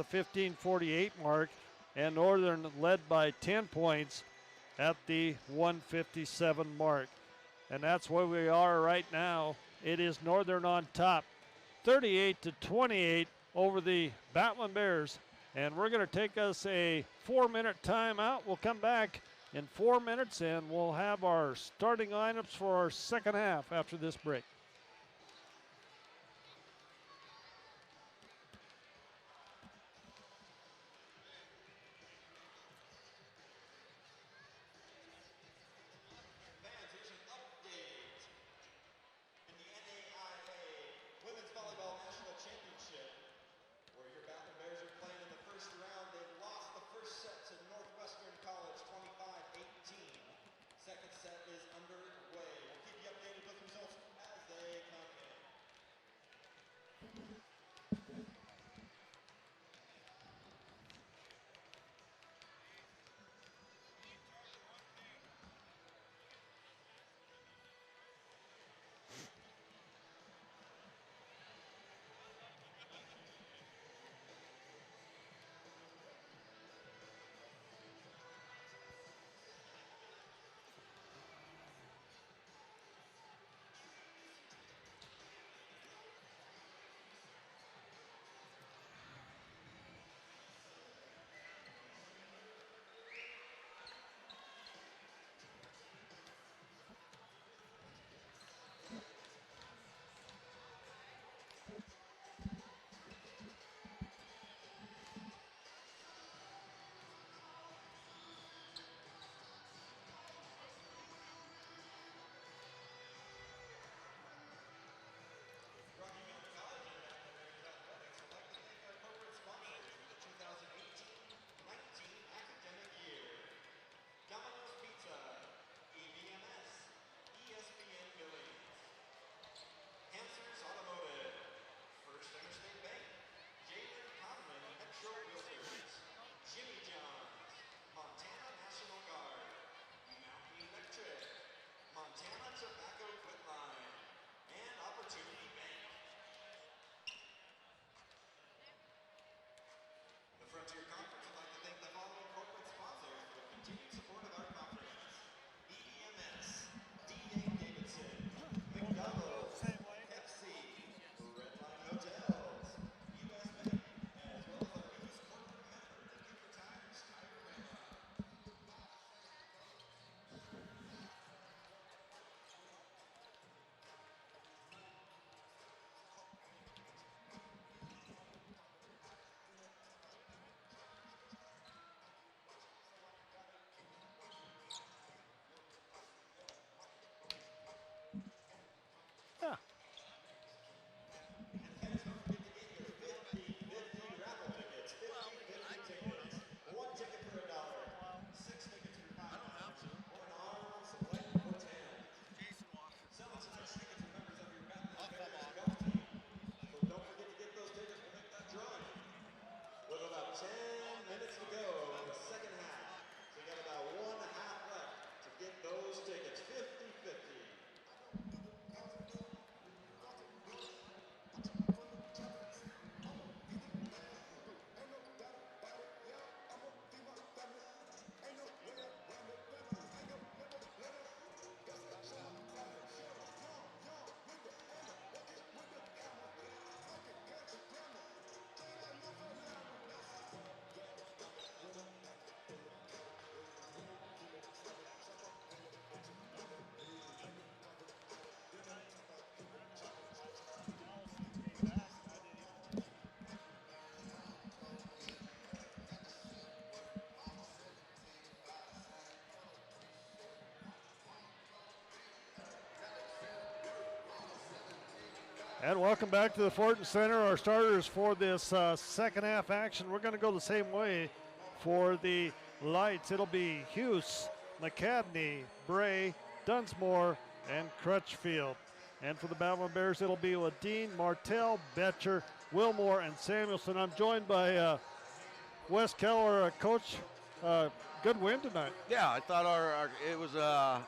15:48 mark. And Northern led by 10 points at the 1:57 mark. And that's where we are right now. It is Northern on top, 38-28 over the Batman Bears. And we're going to take us a 4-minute timeout. We'll come back in 4 minutes, and we'll have our starting lineups for our second half after this break. Second set is underway. We'll keep you updated with results as they Yeah. Jason walked. With about 10 minutes to go in the second half. So you got about 1.5 left to get those tickets. 50-50. And welcome back to the Fortin Center. Our starters for this second half action. We're going to go the same way for the Lights. It'll be Hughes, McCadney, Bray, Dunsmore, and Crutchfield. And for the Babylon Bears, it'll be Ladine, Martell, Betcher, Wilmore, and Samuelson. I'm joined by Wes Keller. Coach, good win tonight. Yeah, I thought it was a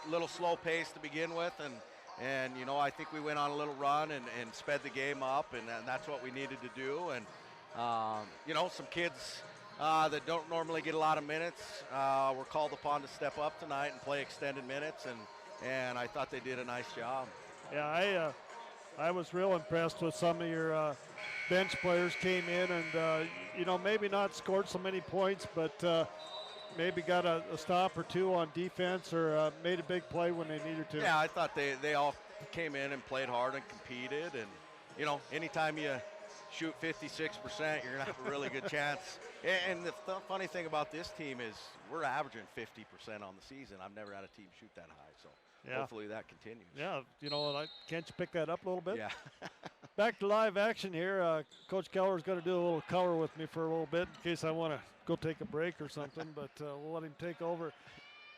little slow pace to begin with, and I think we went on a little run and sped the game up, and that's what we needed to do. And some kids that don't normally get a lot of minutes were called upon to step up tonight and play extended minutes, and I thought they did a nice job. Yeah, I was real impressed with some of your bench players came in and maybe not scored so many points, but maybe got a stop or two on defense or made a big play when they needed to. Yeah, I thought they all came in and played hard and competed, and anytime you shoot 56%, you're gonna have a really good chance. And the funny thing about this team is we're averaging 50% on the season. I've never had a team shoot that high, so hopefully that continues. Yeah, can't you pick that up a little bit? Yeah. Back to live action here. Coach Keller's going to do a little color with me for a little bit in case I want to go take a break or something, but we'll let him take over.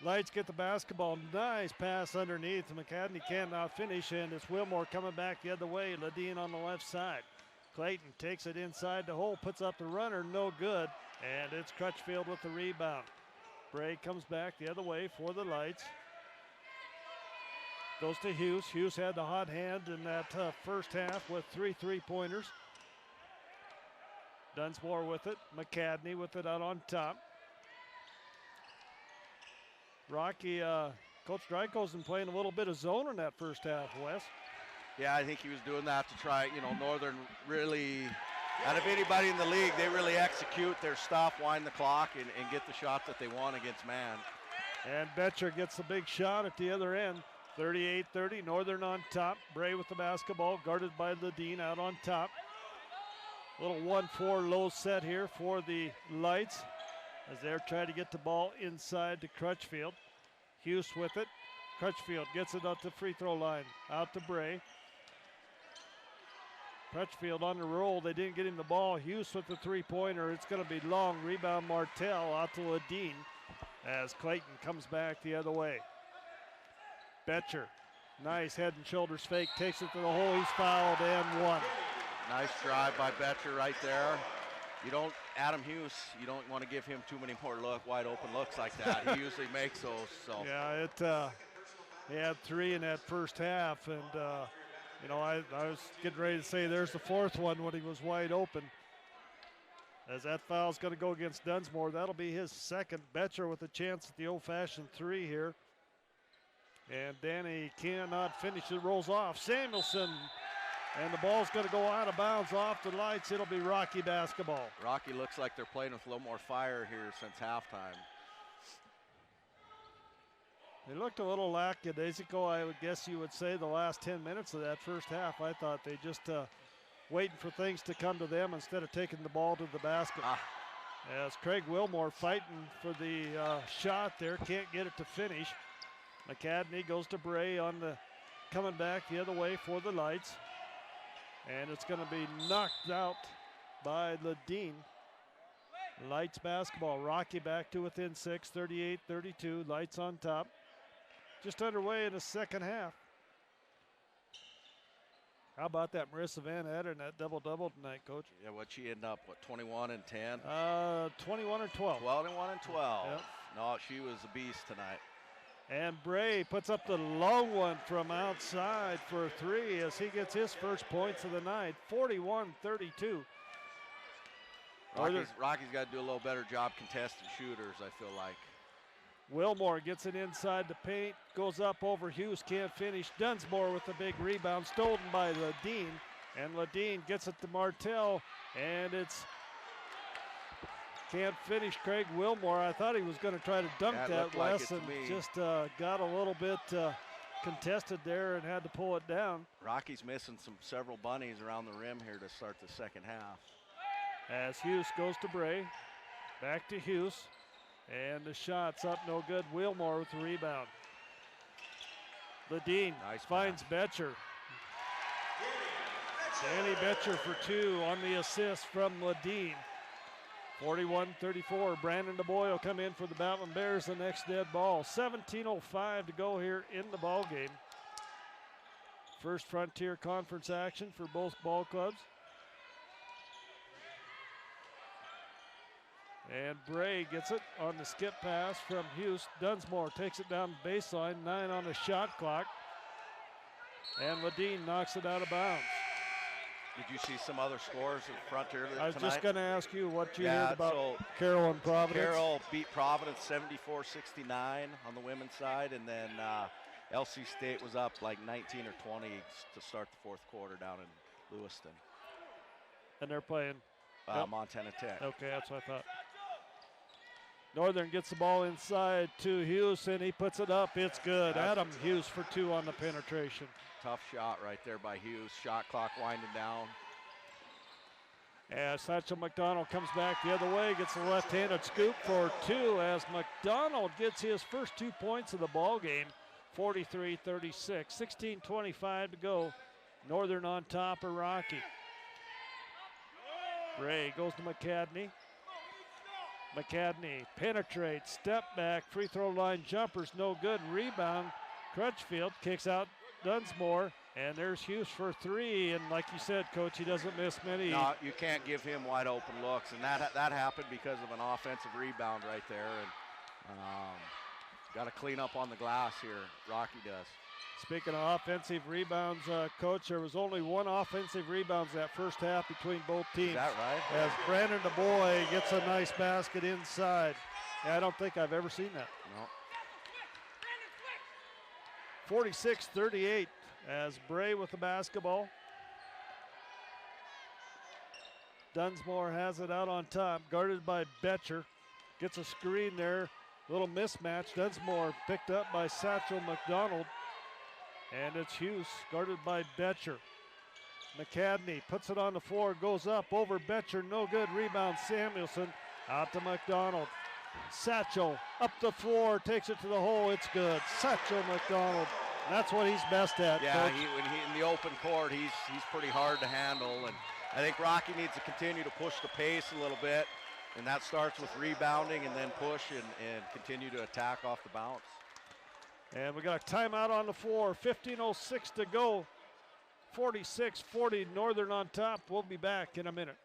Lights get the basketball. Nice pass underneath. McCadney cannot finish, and it's Wilmore coming back the other way. Ladine on the left side. Clayton takes it inside the hole, puts up the runner, no good, and it's Crutchfield with the rebound. Bray comes back the other way for the Lights. Goes to Hughes. Hughes had the hot hand in that first half with 3 3-pointers. Dunsmore with it. McCadney with it out on top. Rocky, Coach Drykosen playing a little bit of zone in that first half, Wes. Yeah, I think he was doing that to try, Northern really, out of anybody in the league, they really execute their stuff, wind the clock, and get the shot that they want against man. And Betcher gets the big shot at the other end. 38-30, Northern on top. Bray with the basketball, guarded by Ladine out on top. Little 1-4 low set here for the Lights as they're trying to get the ball inside to Crutchfield. Hughes with it. Crutchfield gets it out the free throw line. Out to Bray. Crutchfield on the roll. They didn't get him the ball. Hughes with the three-pointer. It's going to be long. Rebound Martell out to Ladine as Clayton comes back the other way. Betcher, nice head and shoulders fake, takes it to the hole. He's fouled and one. Nice drive by Betcher right there. Adam Hughes, you don't want to give him too many more wide open looks like that. He usually makes those. So yeah, he had 3 in that first half, and I was getting ready to say there's the fourth one when he was wide open. As that foul's going to go against Dunsmore, that'll be his second. Betcher with a chance at the old-fashioned 3 here. And Danny cannot finish it, rolls off. Samuelson, and the ball's going to go out of bounds off the Lights. It'll be Rocky basketball. Rocky looks like they're playing with a little more fire here since halftime. They looked a little lackadaisical, I would guess you would say, the last 10 minutes of that first half. I thought they just waiting for things to come to them instead of taking the ball to the basket. As Craig Wilmore fighting for the shot there, can't get it to finish. McCadney goes to Bray on the coming back the other way for the Lights. And it's going to be knocked out by Ladine. Lights basketball. Rocky back to within 6, 38-32. Lights on top. Just underway in the second half. How about that Marissa Van Etten, that double-double tonight, Coach? Yeah, what she end up, 21 and 10? 21 and 12. 21 and 12. Yep. No, she was a beast tonight. And Bray puts up the long one from outside for 3 as he gets his first points of the night, 41-32. Rocky's got to do a little better job contesting shooters, I feel like. Wilmore gets it inside the paint, goes up over Hughes, can't finish. Dunsmore with a big rebound, stolen by Ladine. And Ladine gets it to Martell, and it's can't finish. Craig Wilmore, I thought he was going to try to dunk that, Wes, and just got a little bit contested there and had to pull it down. Rocky's missing several bunnies around the rim here to start the second half. As Hughes goes to Bray, back to Hughes, and the shot's up, no good. Wilmore with the rebound. Ladine finds Betcher. Danny Betcher for 2 on the assist from Ladine. 41-34. Brandon DeBoy will come in for the Batman Bears, the next dead ball. 17:05 to go here in the ball game. First Frontier Conference action for both ball clubs. And Bray gets it on the skip pass from Hughes. Dunsmore takes it down the baseline, 9 on the shot clock. And Ladine knocks it out of bounds. Did you see some other scores in Frontier tonight? I was just going to ask you what you heard about Carroll and Providence. Carroll beat Providence 74-69 on the women's side, and then LC State was up like 19 or 20 to start the fourth quarter down in Lewiston. And they're playing? Montana Tech. Okay, that's what I thought. Northern gets the ball inside to Hughes, and he puts it up. It's good. Adam Hughes for 2 on the penetration. Tough shot right there by Hughes. Shot clock winding down. As Satchel McDonald comes back the other way, gets a left-handed scoop for 2 as McDonald gets his first 2 points of the ball game. 43-36. 16:25 to go. Northern on top of Rocky. Bray goes to McCadney. McCadney penetrates, step back, free throw line jumpers, no good. Rebound, Crutchfield kicks out Dunsmore, and there's Hughes for 3. And like you said, Coach, he doesn't miss many. No, you can't give him wide open looks, and that happened because of an offensive rebound right there. And got to clean up on the glass here. Rocky does. Speaking of offensive rebounds, Coach, there was only 1 offensive rebounds that first half between both teams. Is that right? As Brandon DeBoy gets a nice basket inside. Yeah, I don't think I've ever seen that. No. 46-38 as Bray with the basketball. Dunsmore has it out on top, guarded by Betcher. Gets a screen there, little mismatch. Dunsmore picked up by Satchel McDonald. And it's Hughes, guarded by Betcher. McCadney puts it on the floor, goes up over Betcher, no good. Rebound Samuelson, out to McDonald. Satchel up the floor, takes it to the hole, it's good. Satchel McDonald, that's what he's best at. Yeah, Coach. when he in the open court, he's pretty hard to handle. And I think Rocky needs to continue to push the pace a little bit. And that starts with rebounding and then push and continue to attack off the bounce. And we got a timeout on the floor, 15:06 to go. 46-40, Northern on top. We'll be back in a minute.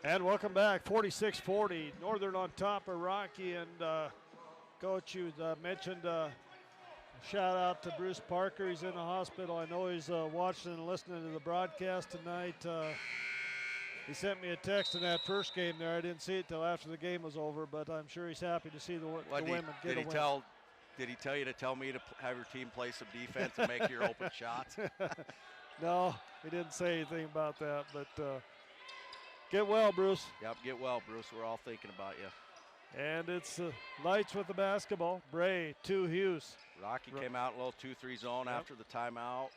And welcome back, 46-40. Northern on top of Rocky. And Coach, you mentioned shout out to Bruce Parker. He's in the hospital. I know he's watching and listening to the broadcast tonight. He sent me a text in that first game there. I didn't see it till after the game was over, but I'm sure he's happy to see the women get a win. Did he tell you to tell me to have your team play some defense and make your open shots? No, he didn't say anything about that, but get well, Bruce. Yep, get well, Bruce. We're all thinking about you. And it's Lights with the basketball. Bray to Hughes. Rocky came out in a little 2-3 zone after the timeout.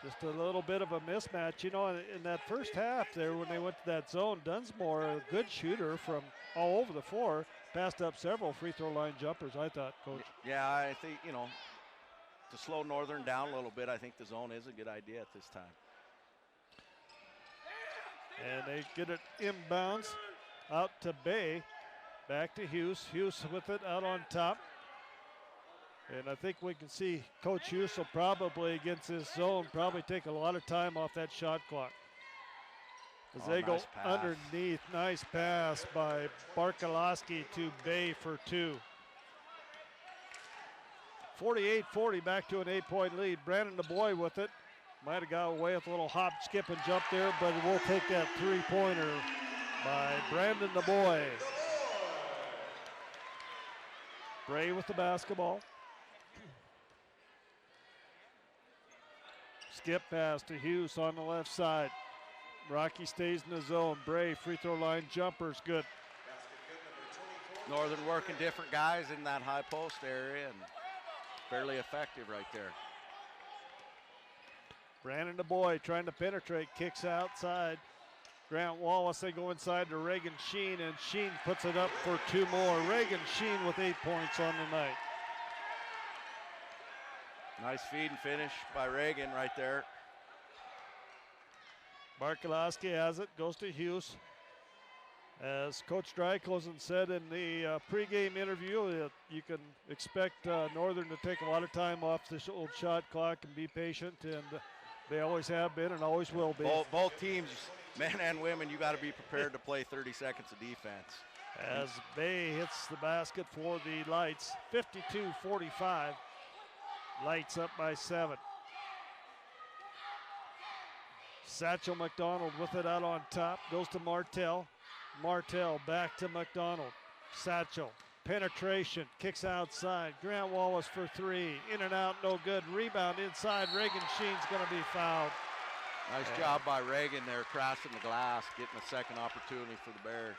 Just a little bit of a mismatch. You know, in that first half there when they went to that zone, Dunsmore, a good shooter from all over the floor, passed up several free throw line jumpers, I thought, Coach. Yeah, I think, you know, to slow Northern down a little bit, I think the zone is a good idea at this time. And they get it inbounds out to Bay. Back to Hughes. Hughes with it out on top. And I think we can see Coach Hughes will probably, against this zone, probably take a lot of time off that shot clock. As they go underneath. Nice pass by Barkalowski to Bay for 2. 48-40, back to an 8-point lead. Brandon DeBoy with it. Might have got away with a little hop, skip, and jump there, but we'll take that three-pointer by Brandon DeBoy. Bray with the basketball. Skip pass to Hughes on the left side. Rocky stays in the zone. Bray, free throw line jumpers, good. Northern working different guys in that high post area and fairly effective right there. Brandon DeBoy trying to penetrate, kicks outside. Grant Wallace, they go inside to Reagan Sheen, and Sheen puts it up for 2 more. Reagan Sheen with 8 points on the night. Nice feed and finish by Reagan right there. Barkalowski has it, goes to Hughes. As Coach Drykosen said in the pregame interview, you can expect Northern to take a lot of time off this old shot clock and be patient, and they always have been and always will be. Both teams, men and women, you got to be prepared to play 30 seconds of defense. As Bay hits the basket for the Lights, 52-45. Lights up by 7. Satchel McDonald with it out on top. Goes to Martell. Martell back to McDonald. Satchel. Penetration. Kicks outside. Grant Wallace for 3. In and out, no good. Rebound inside. Reagan Sheen's going to be fouled. Nice job by Reagan there, crossing the glass, getting a second opportunity for the Bears.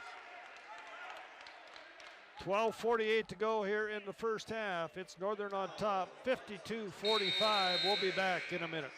12:48 to go here in the first half. It's Northern on top, 52-45. We'll be back in a minute.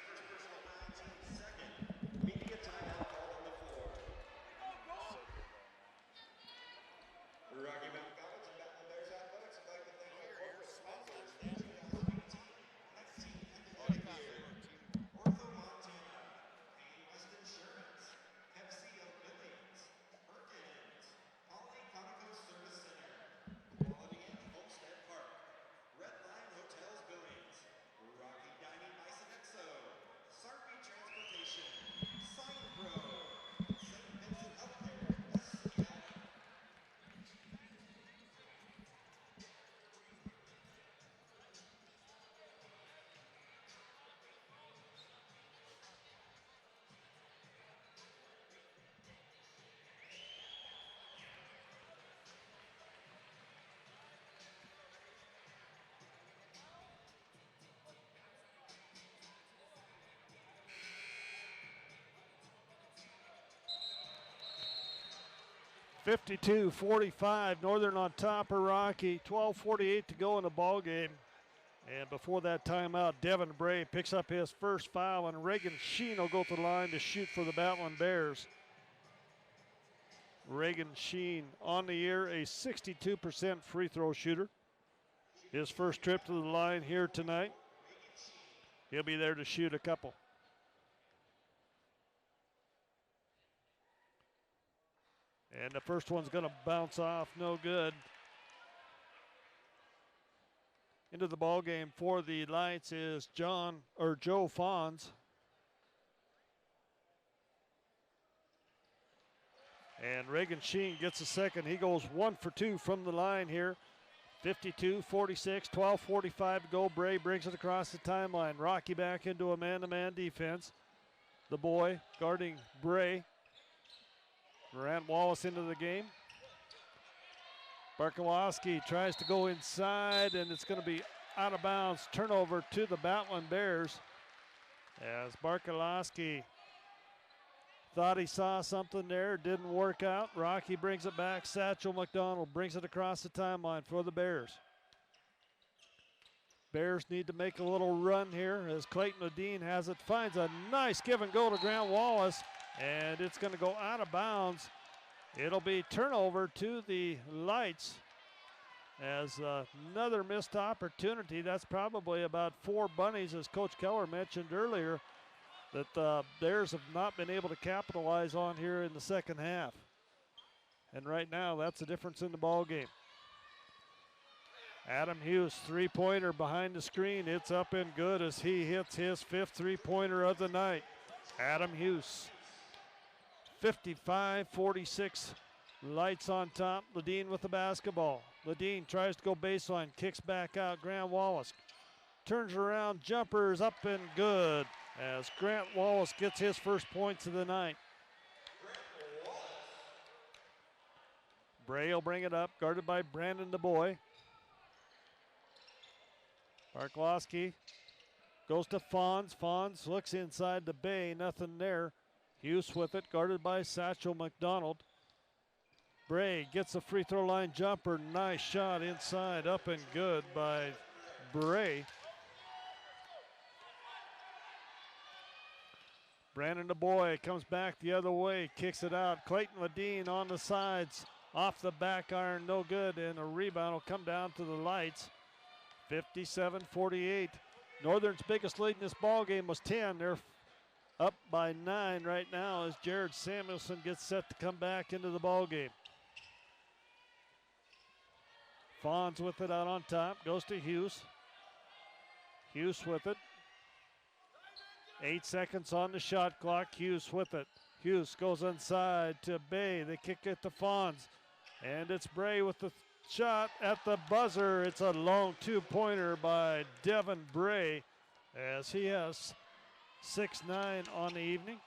(52-45), Northern on top of Rocky. 12:48 to go in the ball game. And before that timeout, Devin Bray picks up his first foul, and Reagan Sheen will go to the line to shoot for the Battling Bears. Reagan Sheen on the year, a 62% free throw shooter. His first trip to the line here tonight. He'll be there to shoot a couple. And the first one's going to bounce off, no good. Into the ball game for the Lights is Joe Fons. And Reagan Sheen gets a second. He goes 1 for 2 from the line here. 52-46, 12:45 to go. Bray brings it across the timeline. Rocky back into a man-to-man defense. The boy guarding Bray. Grant Wallace into the game. Barkowski tries to go inside, and it's going to be out of bounds. Turnover to the Batlin Bears as Barkowski thought he saw something there. Didn't work out. Rocky brings it back. Satchel McDonald brings it across the timeline for the Bears. Bears need to make a little run here as Clayton Ledeen has it. Finds a nice give and go to Grant Wallace, and it's going to go out of bounds. It'll be turnover to the Lights as another missed opportunity. That's probably about 4 bunnies, as Coach Keller mentioned earlier, that the Bears have not been able to capitalize on here in the second half. And right now, that's the difference in the ball game. Adam Hughes, three-pointer behind the screen. It's up and good as he hits his 5th three-pointer of the night. Adam Hughes, 55-46. Lights on top. Ledeen with the basketball. Ledeen tries to go baseline, kicks back out. Grant Wallace turns around, jumpers up and good as Grant Wallace gets his first points of the night. Bray will bring it up, guarded by Brandon DeBoy. Barkowski goes to Fonz. Fonz looks inside the bay, nothing there. Hughes with it, guarded by Satchel McDonald. Bray gets a free throw line jumper. Nice shot inside, up and good by Bray. Brandon DeBoy comes back the other way, kicks it out. Clayton Ledeen on the sides, off the back iron, no good, and a rebound will come down to the Lights. 57-48. Northern's biggest lead in this ball game was 10. They're up by 9 right now as Jared Samuelson gets set to come back into the ball game. Fonz with it out on top, goes to Hughes. Hughes with it. 8 seconds on the shot clock. Hughes with it. Hughes goes inside to Bay. They kick it to Fonz. And it's Bray with the shot at the buzzer. It's a long 2-pointer by Devin Bray as he has 6-9 on the evening.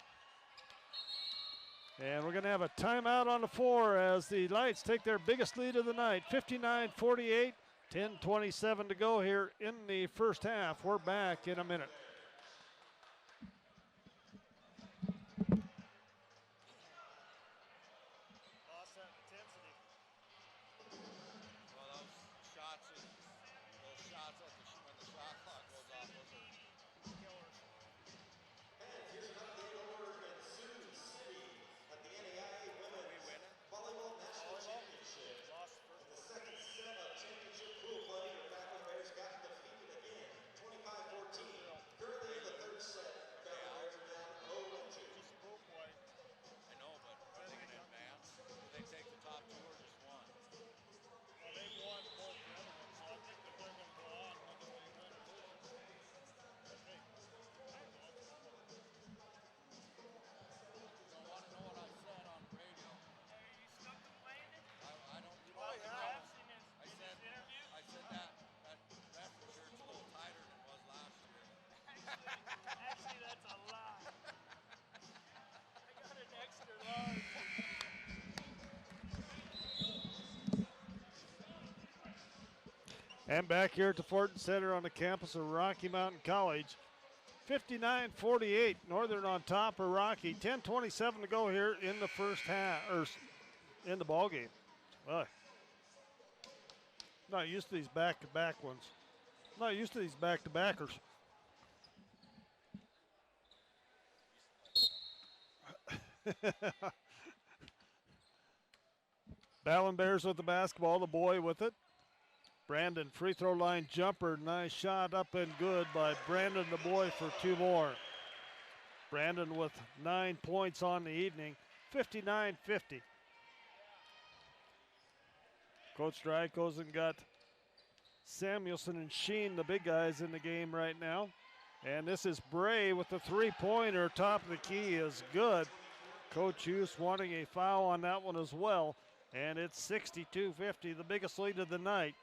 And we're going to have a timeout on the floor as the Lights take their biggest lead of the night. 59-48, 10:27 to go here in the first half. We're back in a minute. And back here at the Fortin Center on the campus of Rocky Mountain College. 59-48, Northern on top of Rocky. 10:27 to go here in the first half, or in the ball game. Not used to these back-to-back ones. Not used to these back-to-backers. Batlin Bears with the basketball, the boy with it. Brandon, free throw line jumper, nice shot up and good by Brandon the boy for 2 more. Brandon with 9 points on the evening, 59-50. Coach Drykosen got Samuelson and Sheen, the big guys, in the game right now. And this is Bray with the 3-pointer, top of the key is good. Coach Hughes wanting a foul on that one as well. And it's 62-50, the biggest lead of the night.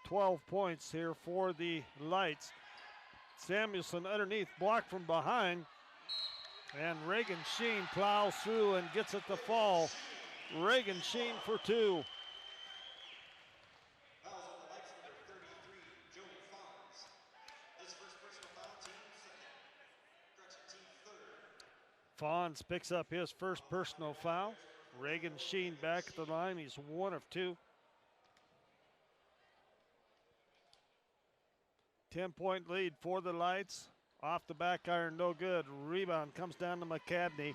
12 points here for the Lights. Samuelson underneath, blocked from behind. And Reagan Sheen plows through and gets it to fall. Reagan Sheen for 2. Fawns picks up his first personal foul. Reagan Sheen back at the line. He's 1 of 2. 10-point lead for the Lights. Off the back iron, no good. Rebound comes down to McCadney.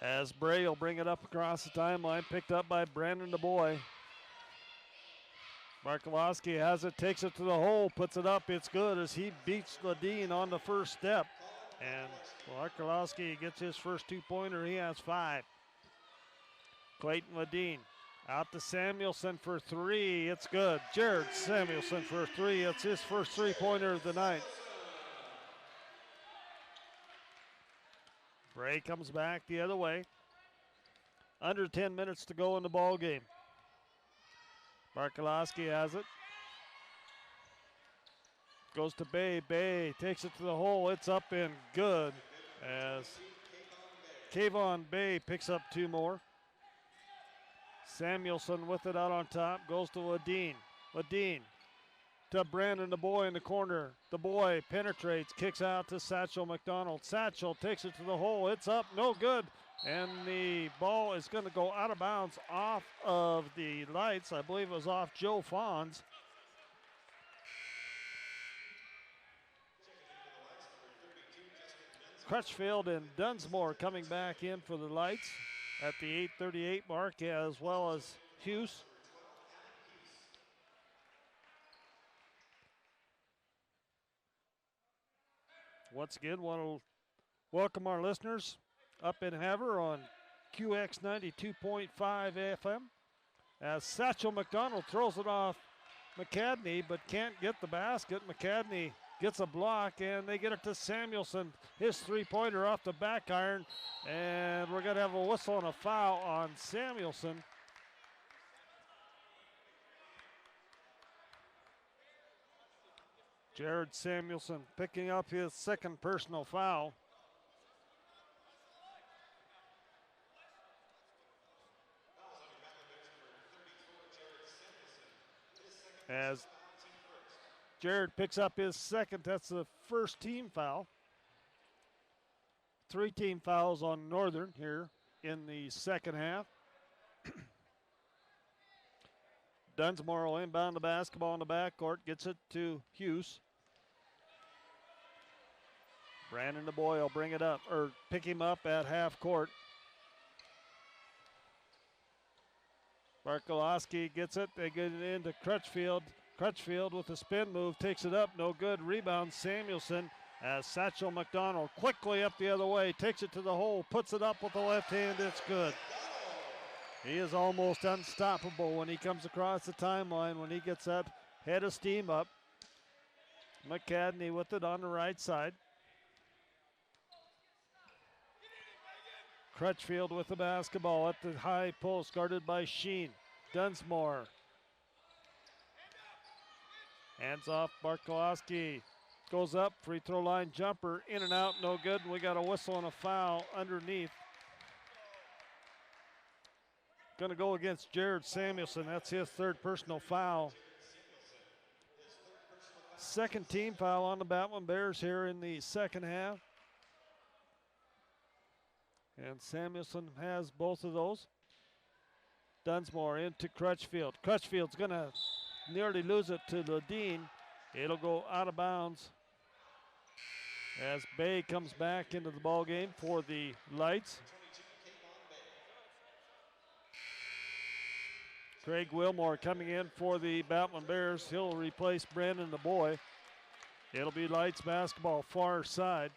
As Bray will bring it up across the timeline, picked up by Brandon DeBoy. Barkowski has it, takes it to the hole, puts it up. It's good as he beats Ladine on the first step. And Barkowski gets his first 2-pointer. He has 5. Clayton Ladine out to Samuelson for 3. It's good. Jared Samuelson for 3. It's his first 3-pointer of the night. Bray comes back the other way. Under 10 minutes to go in the ball game. Barkowski has it. Goes to Bay. Bay takes it to the hole. It's up and good as Kayvon Bay picks up 2 more. Samuelson with it out on top. Goes to Ladine. Ladine to Brandon DeBoy in the corner. DeBoy penetrates, kicks out to Satchel McDonald. Satchel takes it to the hole. It's up, no good. And the ball is going to go out of bounds off of the Lights. I believe it was off Joe Fawns. Crutchfield and Dunsmore coming back in for the Lights at the 8:38 mark, as well as Hughes. Once again, want to welcome our listeners up in Havre on QX 92.5 FM. As Satchel McDonald throws it off McCadney, but can't get the basket. McCadney gets a block, and they get it to Samuelson. His 3-pointer off the back iron, and we're going to have a whistle and a foul on Samuelson. Jared Samuelson picking up his second personal foul. As Jared picks up his second, that's the first team foul. 3 team fouls on Northern here in the second half. Dunsmore will inbound the basketball in the backcourt, gets it to Hughes. Brandon DeBoy will bring it up, or pick him up at half court. Barkowski gets it. They get it into Crutchfield. Crutchfield with a spin move, takes it up, no good. Rebound Samuelson as Satchel McDonald quickly up the other way, takes it to the hole, puts it up with the left hand. It's good. He is almost unstoppable when he comes across the timeline, when he gets that head of steam up. McCadney with it on the right side. Crutchfield with the basketball at the high post, guarded by Sheen. Dunsmore. Hands off, Barkowski. Goes up, free throw line jumper, in and out, no good. We got a whistle and a foul underneath. Going to go against Jared Samuelson. That's his 3rd personal foul. Second team foul on the Batman Bears here in the second half. And Samuelson has both of those. Dunsmore into Crutchfield. Crutchfield's going to nearly lose it to Ladine. It'll go out of bounds as Bay comes back into the ball game for the Lights. Craig Wilmore coming in for the Batman Bears. He'll replace Brandon DeBoy. It'll be Lights basketball far side.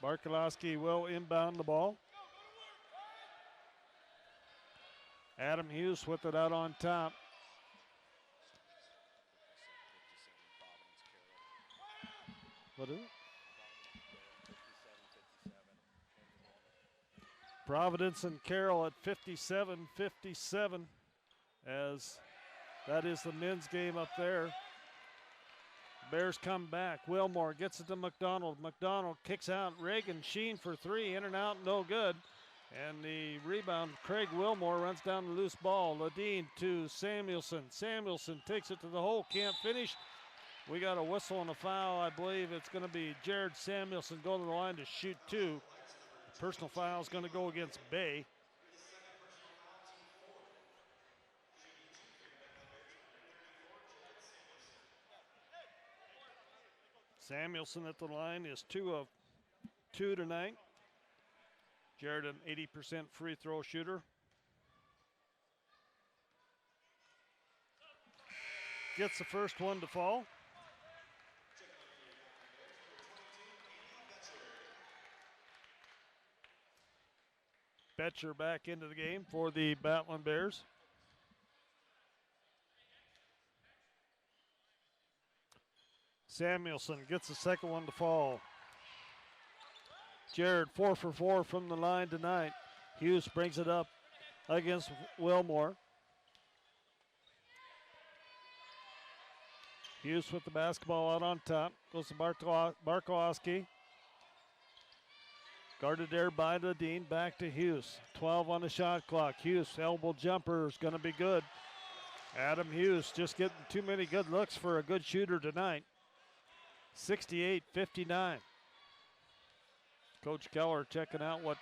Barkowski will inbound the ball. Adam Hughes with it out on top. What is it? Providence and Carroll at 57-57 as that is the men's game up there. Bears come back. Wilmore gets it to McDonald. McDonald kicks out. Reagan Sheen for three. In and out, no good. And the rebound, Craig Wilmore runs down the loose ball. Ladine to Samuelson. Samuelson takes it to the hole, can't finish. We got a whistle and a foul. I believe it's going to be Jared Samuelson going to the line to shoot two. The personal foul is going to go against Bay. Samuelson at the line is 2 of 2 tonight. Jared, an 80% free throw shooter. Gets the first one to fall. Betcher back into the game for the Battling Bears. Samuelson gets the second one to fall. Jared 4 for 4 from the line tonight. Hughes brings it up against Wilmore. Hughes with the basketball out on top. Goes to Barkowski. Guarded there by Ladine. Back to Hughes. 12 on the shot clock. Hughes, elbow jumper is going to be good. Adam Hughes just getting too many good looks for a good shooter tonight. 68-59. Coach Keller checking out what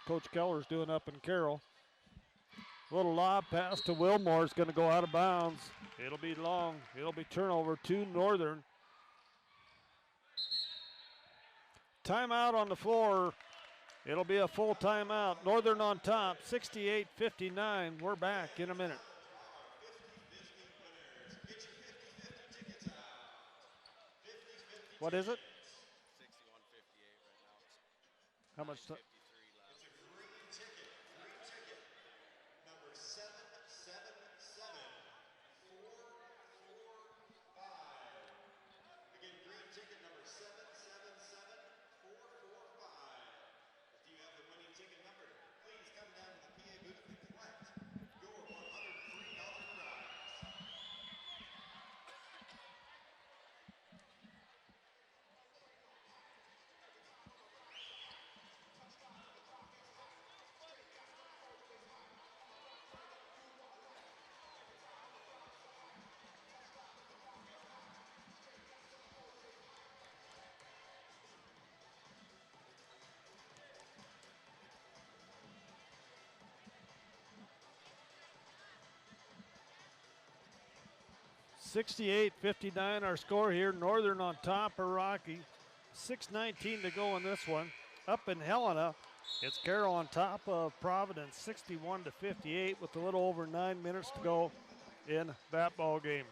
Coach Keller's doing up in Carroll. Little lob pass to Wilmore is going to go out of bounds. It'll be long. It'll be turnover to Northern. Timeout on the floor. It'll be a full timeout. Northern on top, 68-59. We're back in a minute. What is it? 61-58 right now. How much time? $68-59 our score here. Northern on top of Rocky. 6:19 to go in this one. Up in Helena, it's Carroll on top of Providence, 61-58 with a little over 9 minutes to go in that ball game.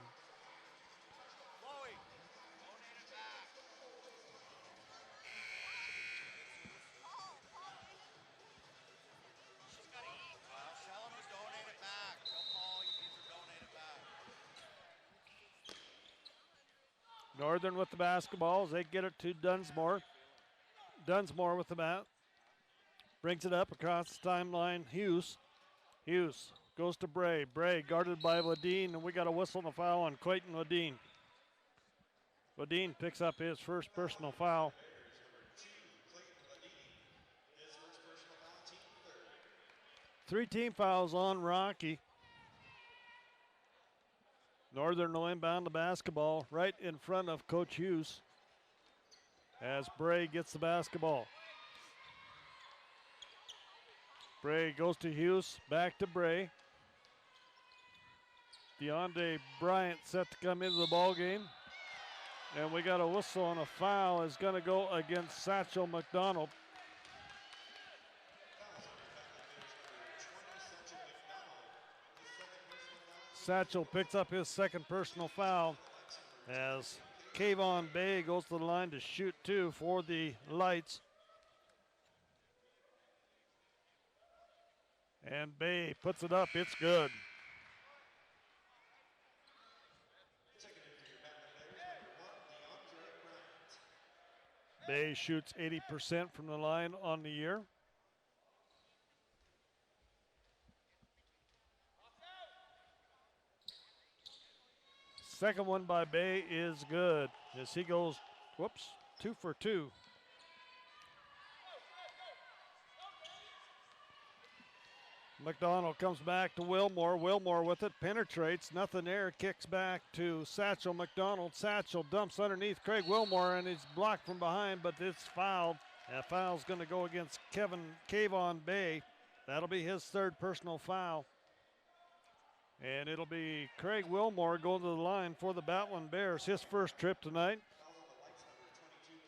Northern with the basketball as they get it to Dunsmore. Dunsmore with the bat. Brings it up across the timeline. Hughes. Hughes goes to Bray. Bray guarded by Ladine, and we got a whistle and a foul on Clayton Ladine. Ladine picks up his first personal foul. Three team fouls on Rocky. Northern will inbound the basketball right in front of Coach Hughes as Bray gets the basketball. Bray goes to Hughes, back to Bray. DeAndre Bryant set to come into the ball game. And we got a whistle and a foul is going to go against Satchel McDonald. Satchel picks up his second personal foul as Kayvon Bay goes to the line to shoot two for the Lights. And Bay puts it up, it's good. Bay shoots 80% from the line on the year. Second one by Bay is good as he goes, 2 for 2. McDonald comes back to Wilmore. Wilmore with it, penetrates, nothing there, kicks back to Satchel McDonald. Satchel dumps underneath Craig Wilmore, and he's blocked from behind, but it's fouled. That foul's going to go against Kayvon Bay. That'll be his third personal foul. And it'll be Craig Wilmore going to the line for the Battling Bears, his first trip tonight.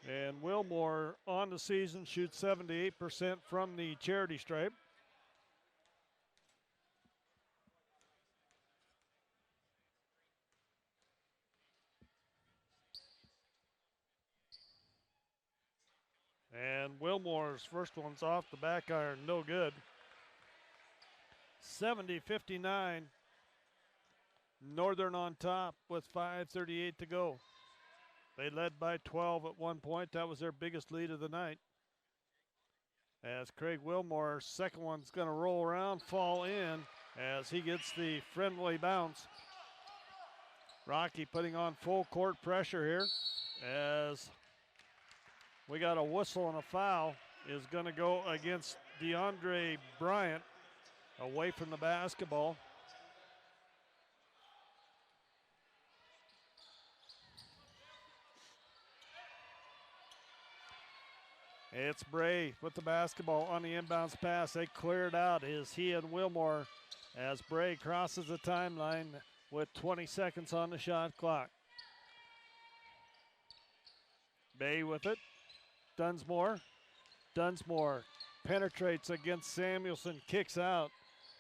And Wilmore on the season shoots 78% from the charity stripe. And Wilmore's first one's off the back iron, no good. 70-59. Northern on top with 5:38 to go. They led by 12 at one point. That was their biggest lead of the night. As Craig Wilmore's second one's going to roll around, fall in as he gets the friendly bounce. Rocky putting on full court pressure here as we got a whistle and a foul is going to go against DeAndre Bryant away from the basketball. It's Bray with the basketball on the inbounds pass. They clear it out as he and Wilmore as Bray crosses the timeline with 20 seconds on the shot clock. Bay with it. Dunsmore penetrates against Samuelson, kicks out.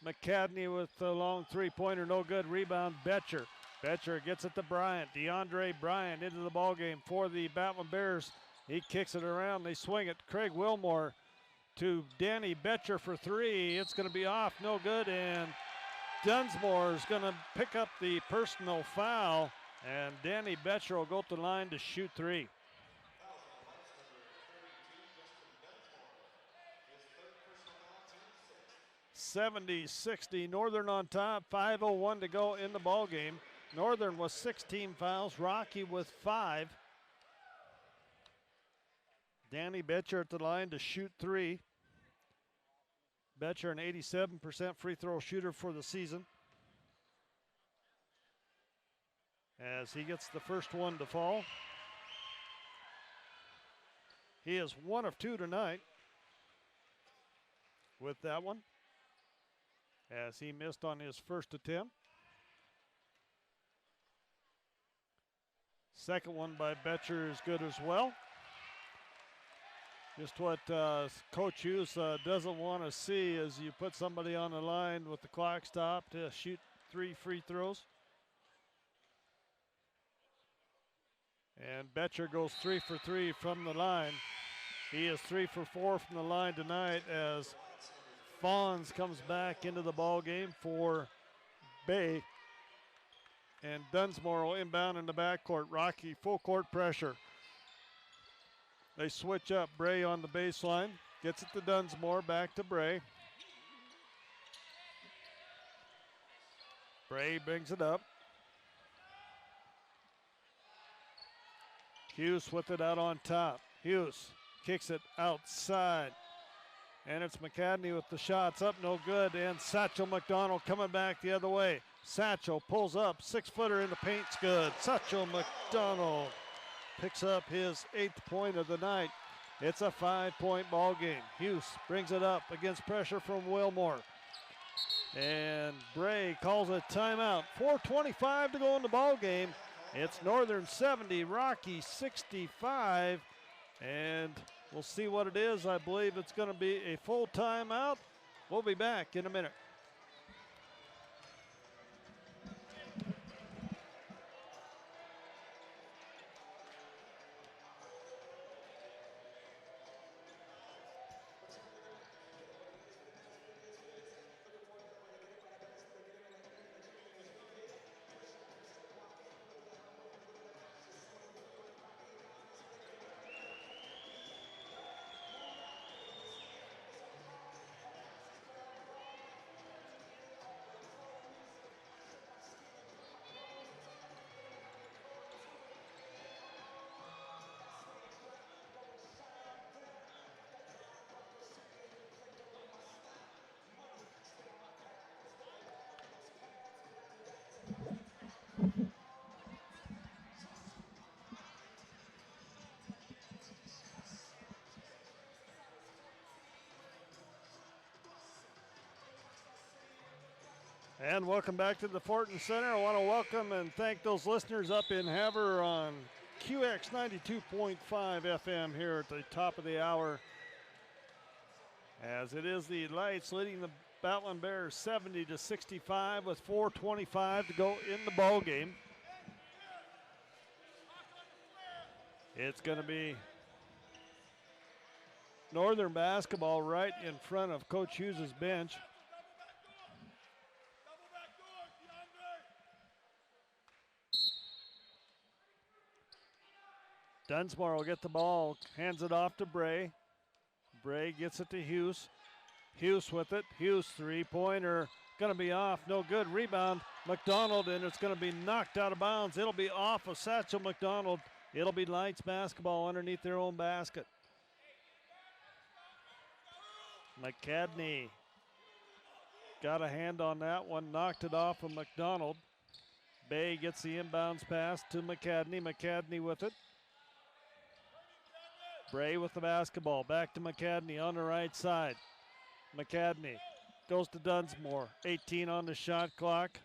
McCadney with the long three-pointer, no good. Rebound, Betcher. Betcher gets it to Bryant. DeAndre Bryant into the ballgame for the Battling Bears. He kicks it around. They swing it. Craig Wilmore to Danny Betcher for three. It's going to be off, no good. And Dunsmore is going to pick up the personal foul. And Danny Betcher will go to the line to shoot three. (70-60) Northern on top. 5:01 to go in the ball game. Northern with 16 fouls. Rocky with 5. Danny Betcher at the line to shoot three. Betcher an 87% free throw shooter for the season. As he gets the first one to fall. He is 1 of 2 tonight with that one, as he missed on his first attempt. Second one by Betcher is good as well. Just what Coach Hughes doesn't want to see is you put somebody on the line with the clock stopped to shoot 3 free throws. And Betcher goes 3 for 3 from the line. He is 3 for 4 from the line tonight as Fawns comes back into the ball game for Bay. And Dunsmore will inbound in the backcourt. Rocky full court pressure. They switch up. Bray on the baseline. Gets it to Dunsmore. Back to Bray. Bray brings it up. Hughes with it out on top. Hughes kicks it outside. And it's McCadney with the shots up, no good. And Satchel McDonald coming back the other way. Satchel pulls up, 6-footer in the paint's good. Satchel McDonald picks up his 8th point of the night. It's a 5-point ball game. Hughes brings it up against pressure from Wilmore. And Bray calls a timeout. 4:25 to go in the ball game. It's Northern 70, Rocky 65. And we'll see what it is. I believe it's going to be a full timeout. We'll be back in a minute. And welcome back to the Fortin Center. I want to welcome and thank those listeners up in Havre on QX 92.5 FM here at the top of the hour. As it is the Lights leading the Battling Bears 70-65 with 4:25 to go in the ball game. It's going to be Northern basketball right in front of Coach Hughes' bench. Dunsmore will get the ball, hands it off to Bray. Bray gets it to Hughes. Hughes with it. Hughes three-pointer. Going to be off. No good. Rebound. McDonald, and it's going to be knocked out of bounds. It'll be off of Satchel McDonald. It'll be Lights basketball underneath their own basket. McCadney got a hand on that one. Knocked it off of McDonald. Bay gets the inbounds pass to McCadney. McCadney with it. Bray with the basketball. Back to McCadney on the right side. McCadney goes to Dunsmore. 18 on the shot clock.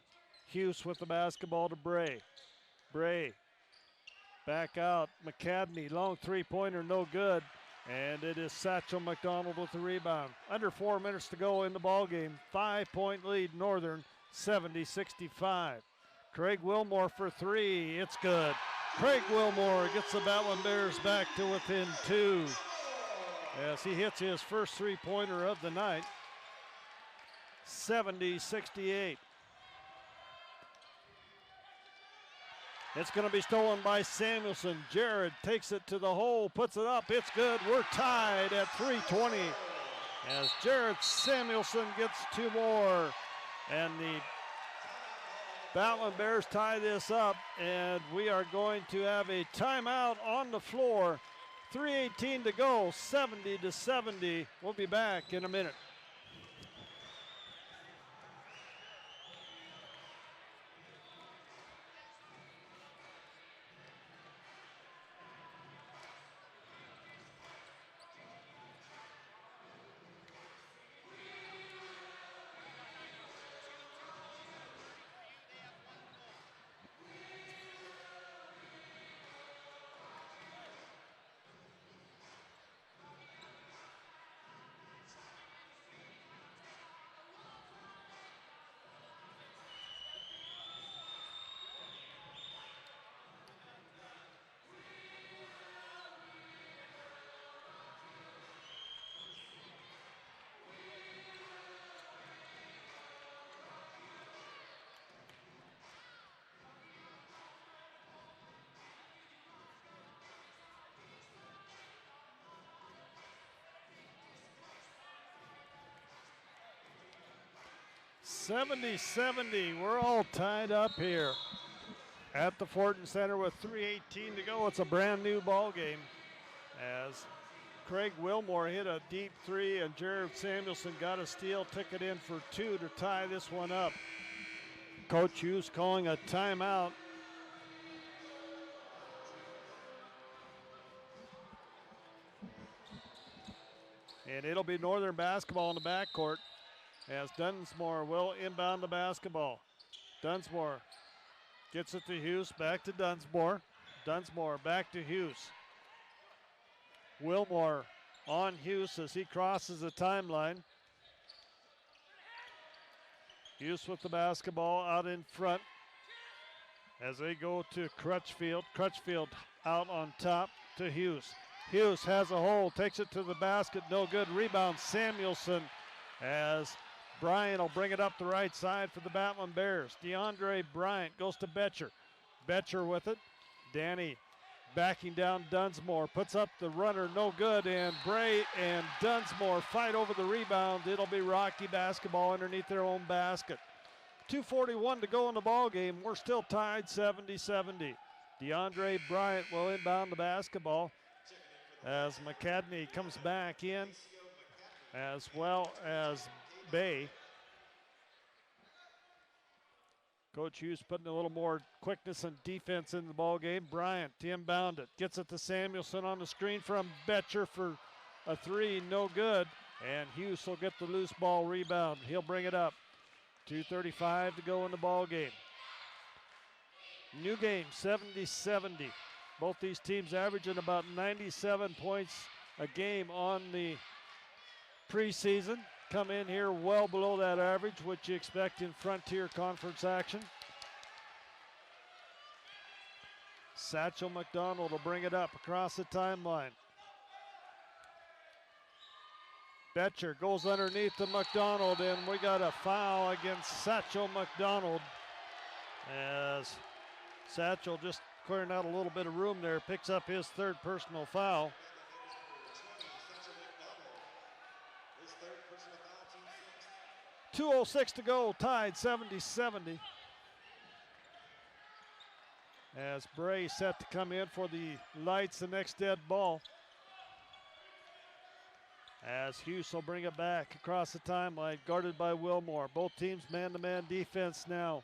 Hughes with the basketball to Bray. Bray back out. McCadney, long three-pointer, no good. And it is Satchel McDonald with the rebound. Under 4 minutes to go in the ball game. 5-point lead Northern, 70-65. Craig Wilmore for three. It's good. Craig Wilmore gets the Battling Bears back to within 2 as he hits his first three-pointer of the night. 70-68. It's going to be stolen by Samuelson. Jared takes it to the hole, puts it up. It's good. We're tied at 3:20 as Jared Samuelson gets 2 more. And the Battling Bears tie this up, and we are going to have a timeout on the floor. 3:18 to go, 70-70. We'll be back in a minute. '70-70. We're all tied up here at the Fortin Center with 3:18 to go. It's a brand new ball game as Craig Wilmore hit a deep three and Jared Samuelson got a steal, took it in for 2 to tie this one up. Coach Hughes calling a timeout. And it'll be Northern basketball in the backcourt as Dunsmore will inbound the basketball. Dunsmore gets it to Hughes, back to Dunsmore. Dunsmore back to Hughes. Wilmore on Hughes as he crosses the timeline. Hughes with the basketball out in front as they go to Crutchfield. Crutchfield out on top to Hughes. Hughes has a hole, takes it to the basket, no good. Rebound Samuelson as Bryant will bring it up the right side for the Battling Bears. DeAndre Bryant goes to Betcher. Betcher with it. Danny backing down Dunsmore. Puts up the runner, no good. And Bray and Dunsmore fight over the rebound. It'll be Rocky basketball underneath their own basket. 2:41 to go in the ball game. We're still tied 70-70. DeAndre Bryant will inbound the basketball as McCadney comes back in, as well as Bay. Coach Hughes putting a little more quickness and defense in the ball game. Bryant to inbound it. Gets it to Samuelson on the screen from Betcher for a three, no good. And Hughes will get the loose ball rebound. He'll bring it up. 2:35 to go in the ball game. New game, 70-70. Both these teams averaging about 97 points a game on the preseason. Come in here well below that average, which you expect in Frontier Conference action. Satchel McDonald will bring it up across the timeline. Betcher goes underneath to McDonald, and we got a foul against Satchel McDonald as Satchel just clearing out a little bit of room there, picks up his third personal foul. .206 to go, tied 70-70. As Bray set to come in for the Lights, the next dead ball. As Hughes will bring it back across the timeline, guarded by Wilmore. Both teams man-to-man defense now.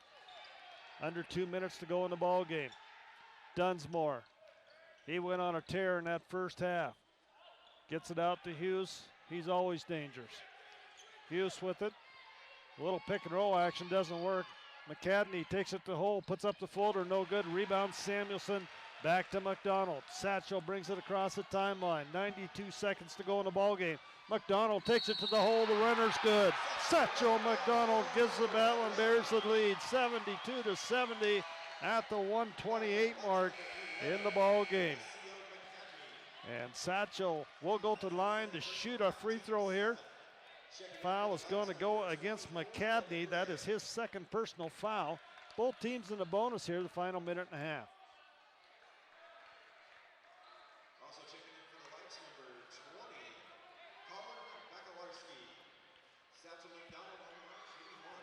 Under 2 minutes to go in the ball game. Dunsmore, he went on a tear in that first half. Gets it out to Hughes. He's always dangerous. Hughes with it. A little pick and roll action doesn't work. McCadney takes it to hole, puts up the floater, no good. Rebound Samuelson, back to McDonald. Satchel brings it across the timeline. 92 seconds to go in the ball game. McDonald takes it to the hole, the runner's good. Satchel McDonald gives the battle and bears the lead, 72-70 at the 1:28 mark in the ball game. And Satchel will go to the line to shoot a free throw here. Foul is going to go against McCadney. That is his second personal foul. Both teams in the bonus here, the final minute and a half. Also checking in for the Lights, number 20, Colin Makalarski. Satchel McDonald on the bench,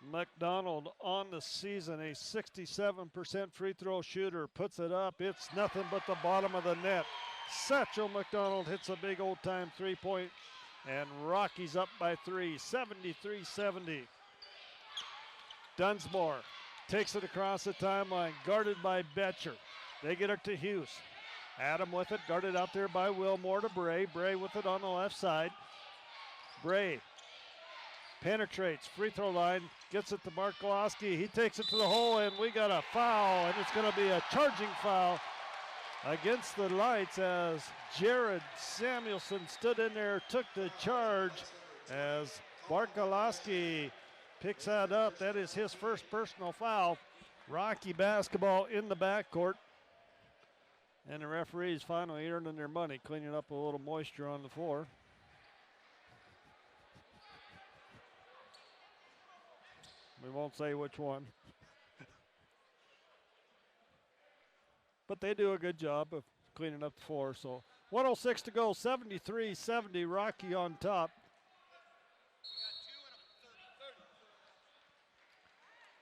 81. McDonald on the season, a 67% free throw shooter. Puts it up. It's nothing but the bottom of the net. Satchel McDonald hits a big old-time three-point. And Rockies up by 3, 73-70. Dunsmore takes it across the timeline, guarded by Betcher. They get it to Hughes. Adam with it, guarded out there by Wilmore to Bray. Bray with it on the left side. Bray penetrates, free throw line, gets it to Barkowski. He takes it to the hole, and we got a foul, and it's going to be a charging foul against the Lights as Jared Samuelson stood in there, took the charge as Barkowski picks that up. That is his first personal foul. Rocky basketball in the backcourt. And the referees finally earning their money, cleaning up a little moisture on the floor. We won't say which one. But they do a good job of cleaning up the floor. So 1:06 to go, 73-70, Rocky on top.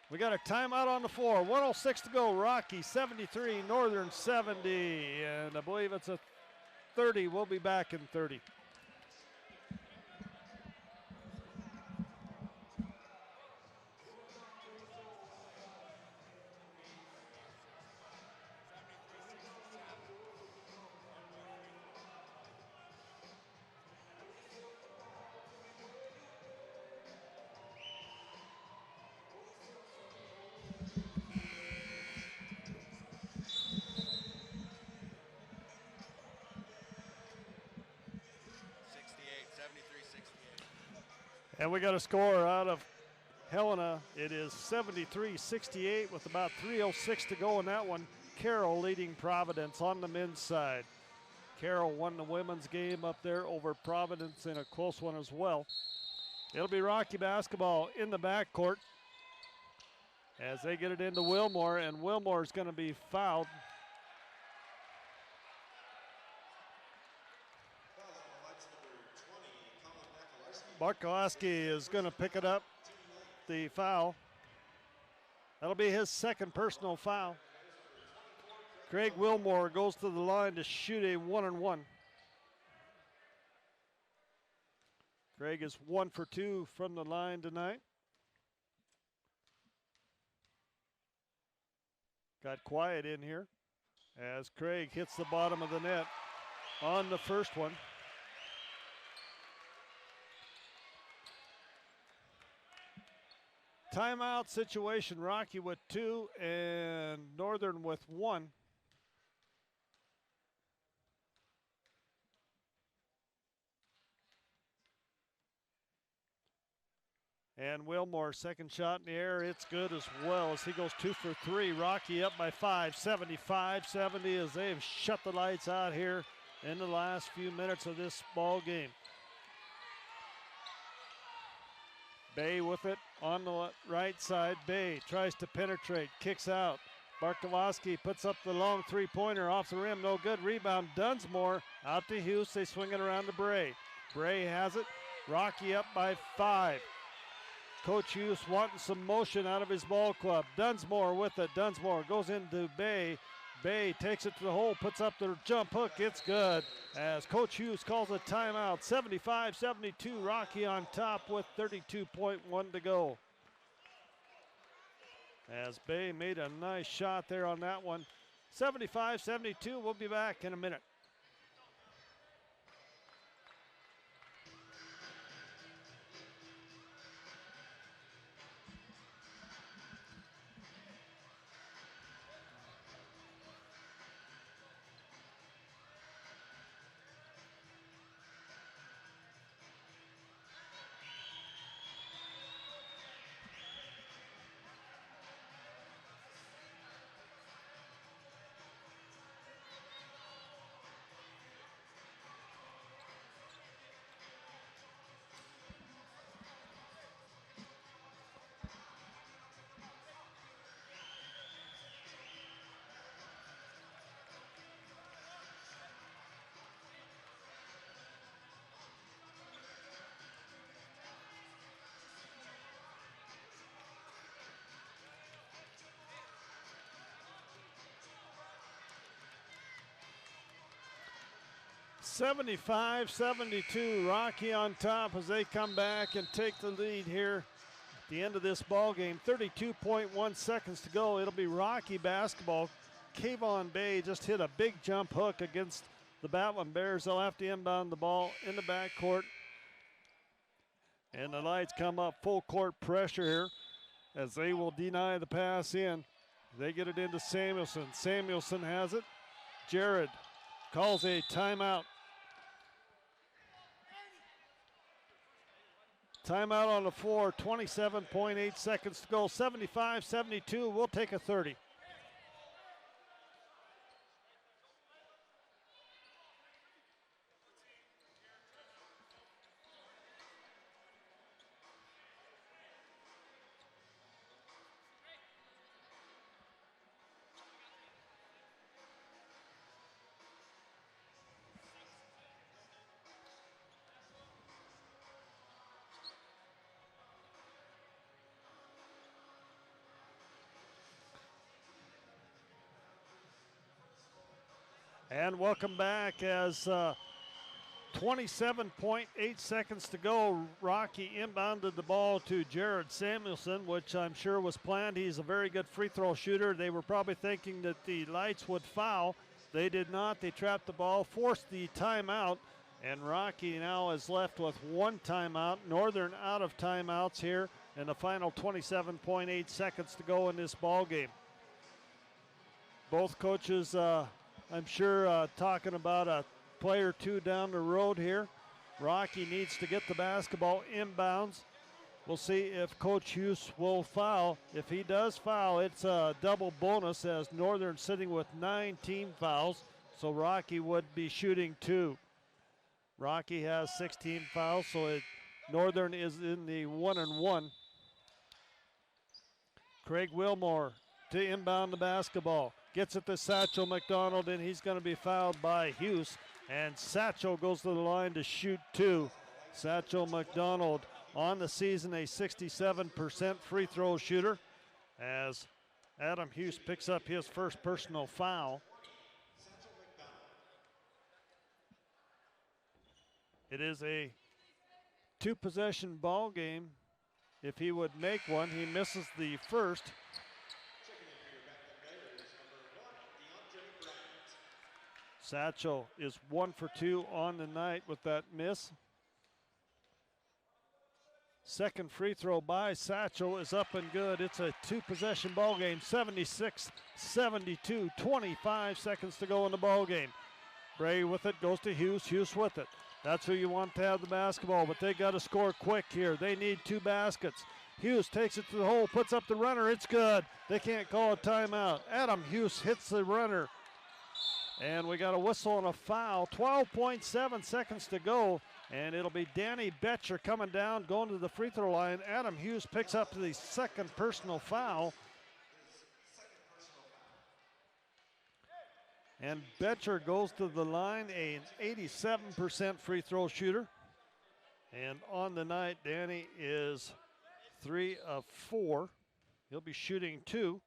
We got a timeout on the floor. 1:06 to go, Rocky 73, Northern 70. And I believe it's a 30. We'll be back in 30. And we got a score out of Helena. It is 73-68 with about 3:06 to go in that one. Carroll leading Providence on the men's side. Carroll won the women's game up there over Providence in a close one as well. It'll be Rocky basketball in the backcourt as they get it into Wilmore, and Wilmore is going to be fouled. Barkowski is going to pick it up, the foul. That'll be his second personal foul. Craig Wilmore goes to the line to shoot a 1-and-1. Craig is 1 for 2 from the line tonight. Got quiet in here as Craig hits the bottom of the net on the first one. Timeout situation, Rocky with 2 and Northern with 1. And Wilmore, second shot in the air, it's good as well as he goes 2 for 3. Rocky up by 5, 75-70 as they've shut the lights out here in the last few minutes of this ball game. Bay with it on the right side. Bay tries to penetrate, kicks out. Barkowski puts up the long three-pointer off the rim, no good. Rebound, Dunsmore out to Hughes. They swing it around to Bray. Bray has it. Rocky up by 5. Coach Hughes wanting some motion out of his ball club. Dunsmore with it. Dunsmore goes into Bay. Bay takes it to the hole, puts up the jump hook. It's good as Coach Hughes calls a timeout. 75-72, Rocky on top with 32.1 to go. As Bay made a nice shot there on that one. 75-72, we'll be back in a minute. (75-72), Rocky on top as they come back and take the lead here at the end of this ball game. 32.1 seconds to go. It'll be Rocky basketball. Kayvon Bay just hit a big jump hook against the Batwin Bears. They'll have to inbound the ball in the backcourt. And the Lights come up full court pressure here as they will deny the pass in. They get it into Samuelson. Samuelson has it. Jared calls a timeout. Timeout on the floor, 27.8 seconds to go. 75-72, we'll take a 30. And welcome back as 27.8 seconds to go. Rocky inbounded the ball to Jared Samuelson, which I'm sure was planned. He's a very good free throw shooter. They were probably thinking that the Lights would foul. They did not. They trapped the ball, forced the timeout, and Rocky now is left with one timeout. Northern out of timeouts here in the final 27.8 seconds to go in this ball game. Both coaches I'm sure talking about a play or two down the road here. Rocky needs to get the basketball inbounds. We'll see if Coach Hughes will foul. If he does foul, it's a double bonus as Northern sitting with 9 team fouls. So Rocky would be shooting 2. Rocky has 16 fouls, so Northern is in the 1-and-1. Craig Wilmore to inbound the basketball. Gets it to Satchel McDonald, and he's going to be fouled by Hughes. And Satchel goes to the line to shoot 2. Satchel McDonald on the season a 67% free throw shooter as Adam Hughes picks up his first personal foul. It is a 2-possession ball game. If he would make one, he misses the first. Satchel is 1 for 2 on the night with that miss. Second free throw by Satchel is up and good. It's a two-possession ball game, 76-72, 25 seconds to go in the ball game. Bray with it, goes to Hughes, Hughes with it. That's who you want to have the basketball, but they got to score quick here. They need 2 baskets. Hughes takes it to the hole, puts up the runner, it's good. They can't call a timeout. Adam Hughes hits the runner. And we got a whistle and a foul. 12.7 seconds to go. And it'll be Danny Betcher coming down, going to the free throw line. Adam Hughes picks up the second personal foul. And Betcher goes to the line, an 87% free throw shooter. And on the night, Danny is 3 of 4. He'll be shooting 2.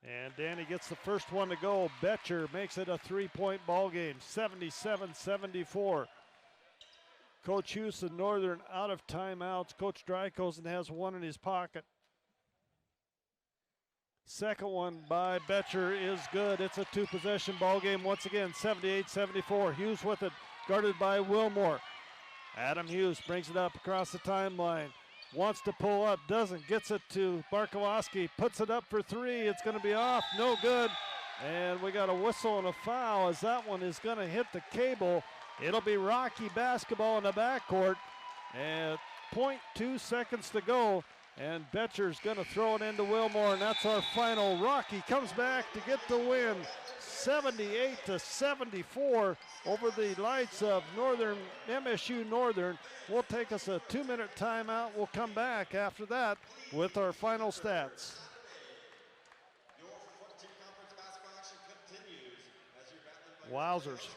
And Danny gets the first one to go. Betcher makes it a 3-point ball game, 77-74. Coach Houston Northern out of timeouts. Coach Drykosen has one in his pocket. Second one by Betcher is good. It's a 2-possession ball game once again, 78-74. Hughes with it, guarded by Wilmore. Adam Hughes brings it up across the timeline. Wants to pull up, doesn't, gets it to Barkowski, puts it up for 3, it's gonna be off, no good. And we got a whistle and a foul as that one is gonna hit the cable. It'll be Rocky basketball in the backcourt. And 0.2 seconds to go. And Betcher's gonna throw it into Wilmore, and that's our final. Rocky comes back to get the win, 78-74 over the lights of Northern, MSU Northern. We'll take us a 2-minute timeout. We'll come back after that with our final stats. Wowzers.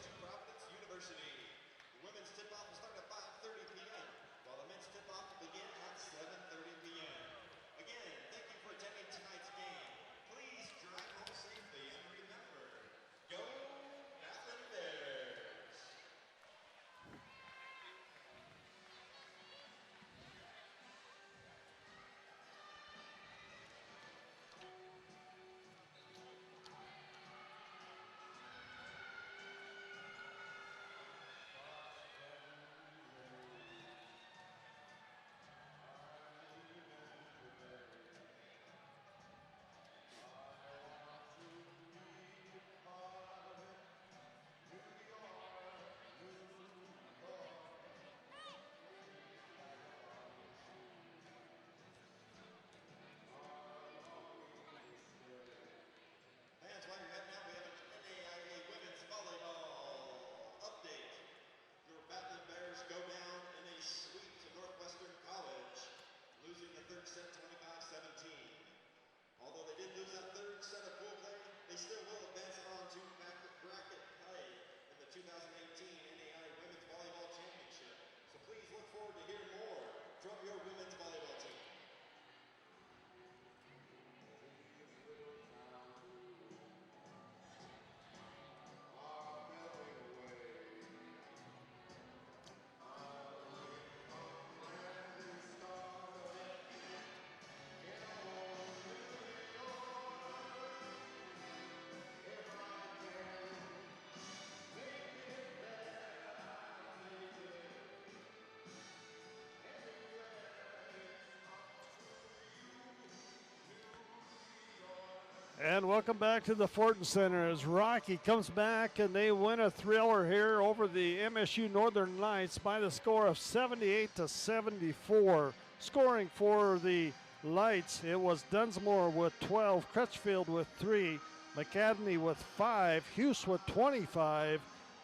And welcome back to the Fortin Center as Rocky comes back and they win a thriller here over the MSU Northern Knights by the score of 78-74. Scoring for the Lights, it was Dunsmore with 12, Crutchfield with 3, McAdamy with 5, Hughes with 25,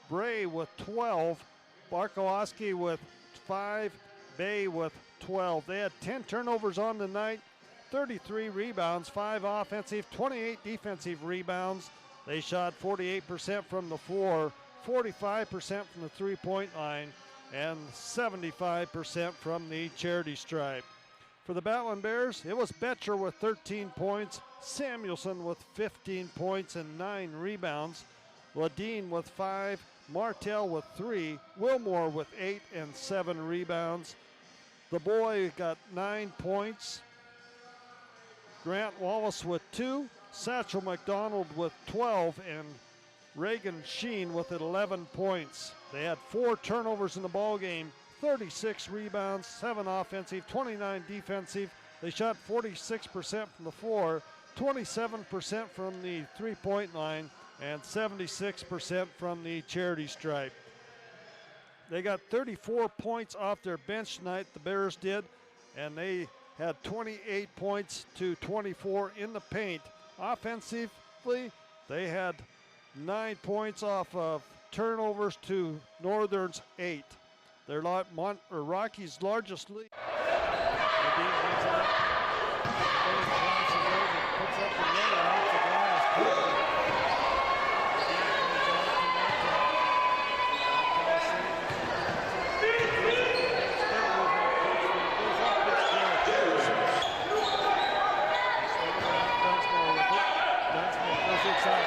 Bray with 12, Barkowski with 5, Bay with 12. They had 10 turnovers on the night, 33 rebounds, 5 offensive, 28 defensive rebounds. They shot 48% from the floor, 45% from the three-point line, and 75% from the charity stripe. For the Battling Bears, it was Betcher with 13 points, Samuelson with 15 points and 9 rebounds, Ladine with 5, Martell with 3, Wilmore with 8 and 7 rebounds. The boy got 9 points, Grant Wallace with 2, Satchel McDonald with 12, and Reagan Sheen with 11 points. They had 4 turnovers in the ball game, 36 rebounds, 7 offensive, 29 defensive. They shot 46% from the floor, 27% from the three-point line, and 76% from the charity stripe. They got 34 points off their bench tonight, the Bears did, and they had 28 points to 24 in the paint. Offensively, they had 9 points off of turnovers to Northern's 8. They're Rocky's largest lead. Puts up the runner off the glass.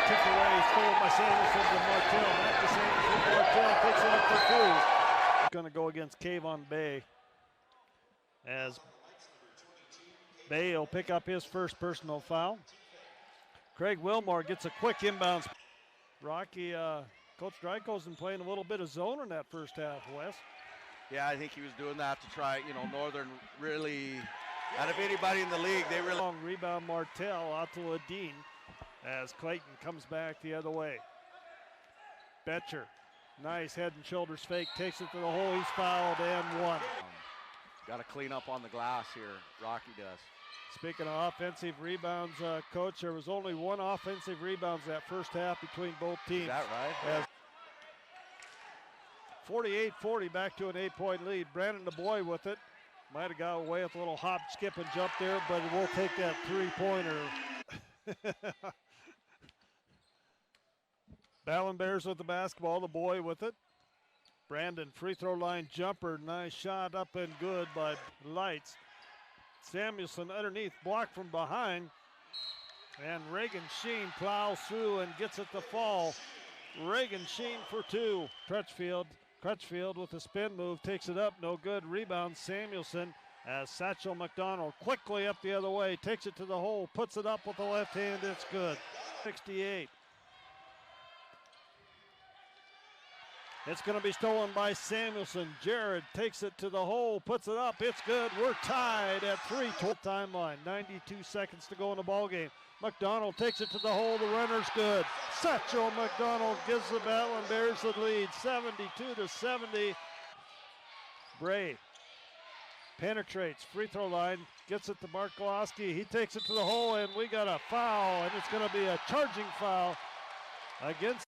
Tipped away, stolen by Sanderson to Martell. Back to Sanderson. Martell takes it up for 2. It's going to go against Kayvon Bay, as Bay will pick up his first personal foul. Craig Wilmore gets a quick inbounds. Rocky, Coach Drykosen playing a little bit of zone in that first half, Wes. Yeah, I think he was doing that to try, Northern really, out of anybody in the league, they really. Long rebound Martell out to Ladine as Clayton comes back the other way. Betcher, nice head and shoulders fake, takes it to the hole, he's fouled and 1. Got to clean up on the glass here, Rocky does. Speaking of offensive rebounds, Coach, there was only 1 offensive rebounds that first half between both teams. Is that right? 48-40, back to an 8-point lead. Brandon DeBoy with it. Might have got away with a little hop, skip, and jump there, but we'll take that 3-pointer. Ballon Bears with the basketball, the boy with it. Brandon, free throw line jumper, nice shot up and good by Lights. Samuelson underneath, blocked from behind. And Reagan Sheen plows through and gets it to fall. Reagan Sheen for 2. Crutchfield with a spin move, takes it up, no good. Rebound Samuelson as Satchel McDonald quickly up the other way, takes it to the hole, puts it up with the left hand, it's good. 68. It's going to be stolen by Samuelson. Jared takes it to the hole, puts it up, it's good. We're tied at 3 timeline. 92 seconds to go in the ball game. McDonald takes it to the hole, the runner's good. Satchel McDonald gives the Ballon Bears the lead, 72-70. Bray penetrates, free throw line, gets it to Barkowski. He takes it to the hole, and we got a foul, and it's going to be a charging foul against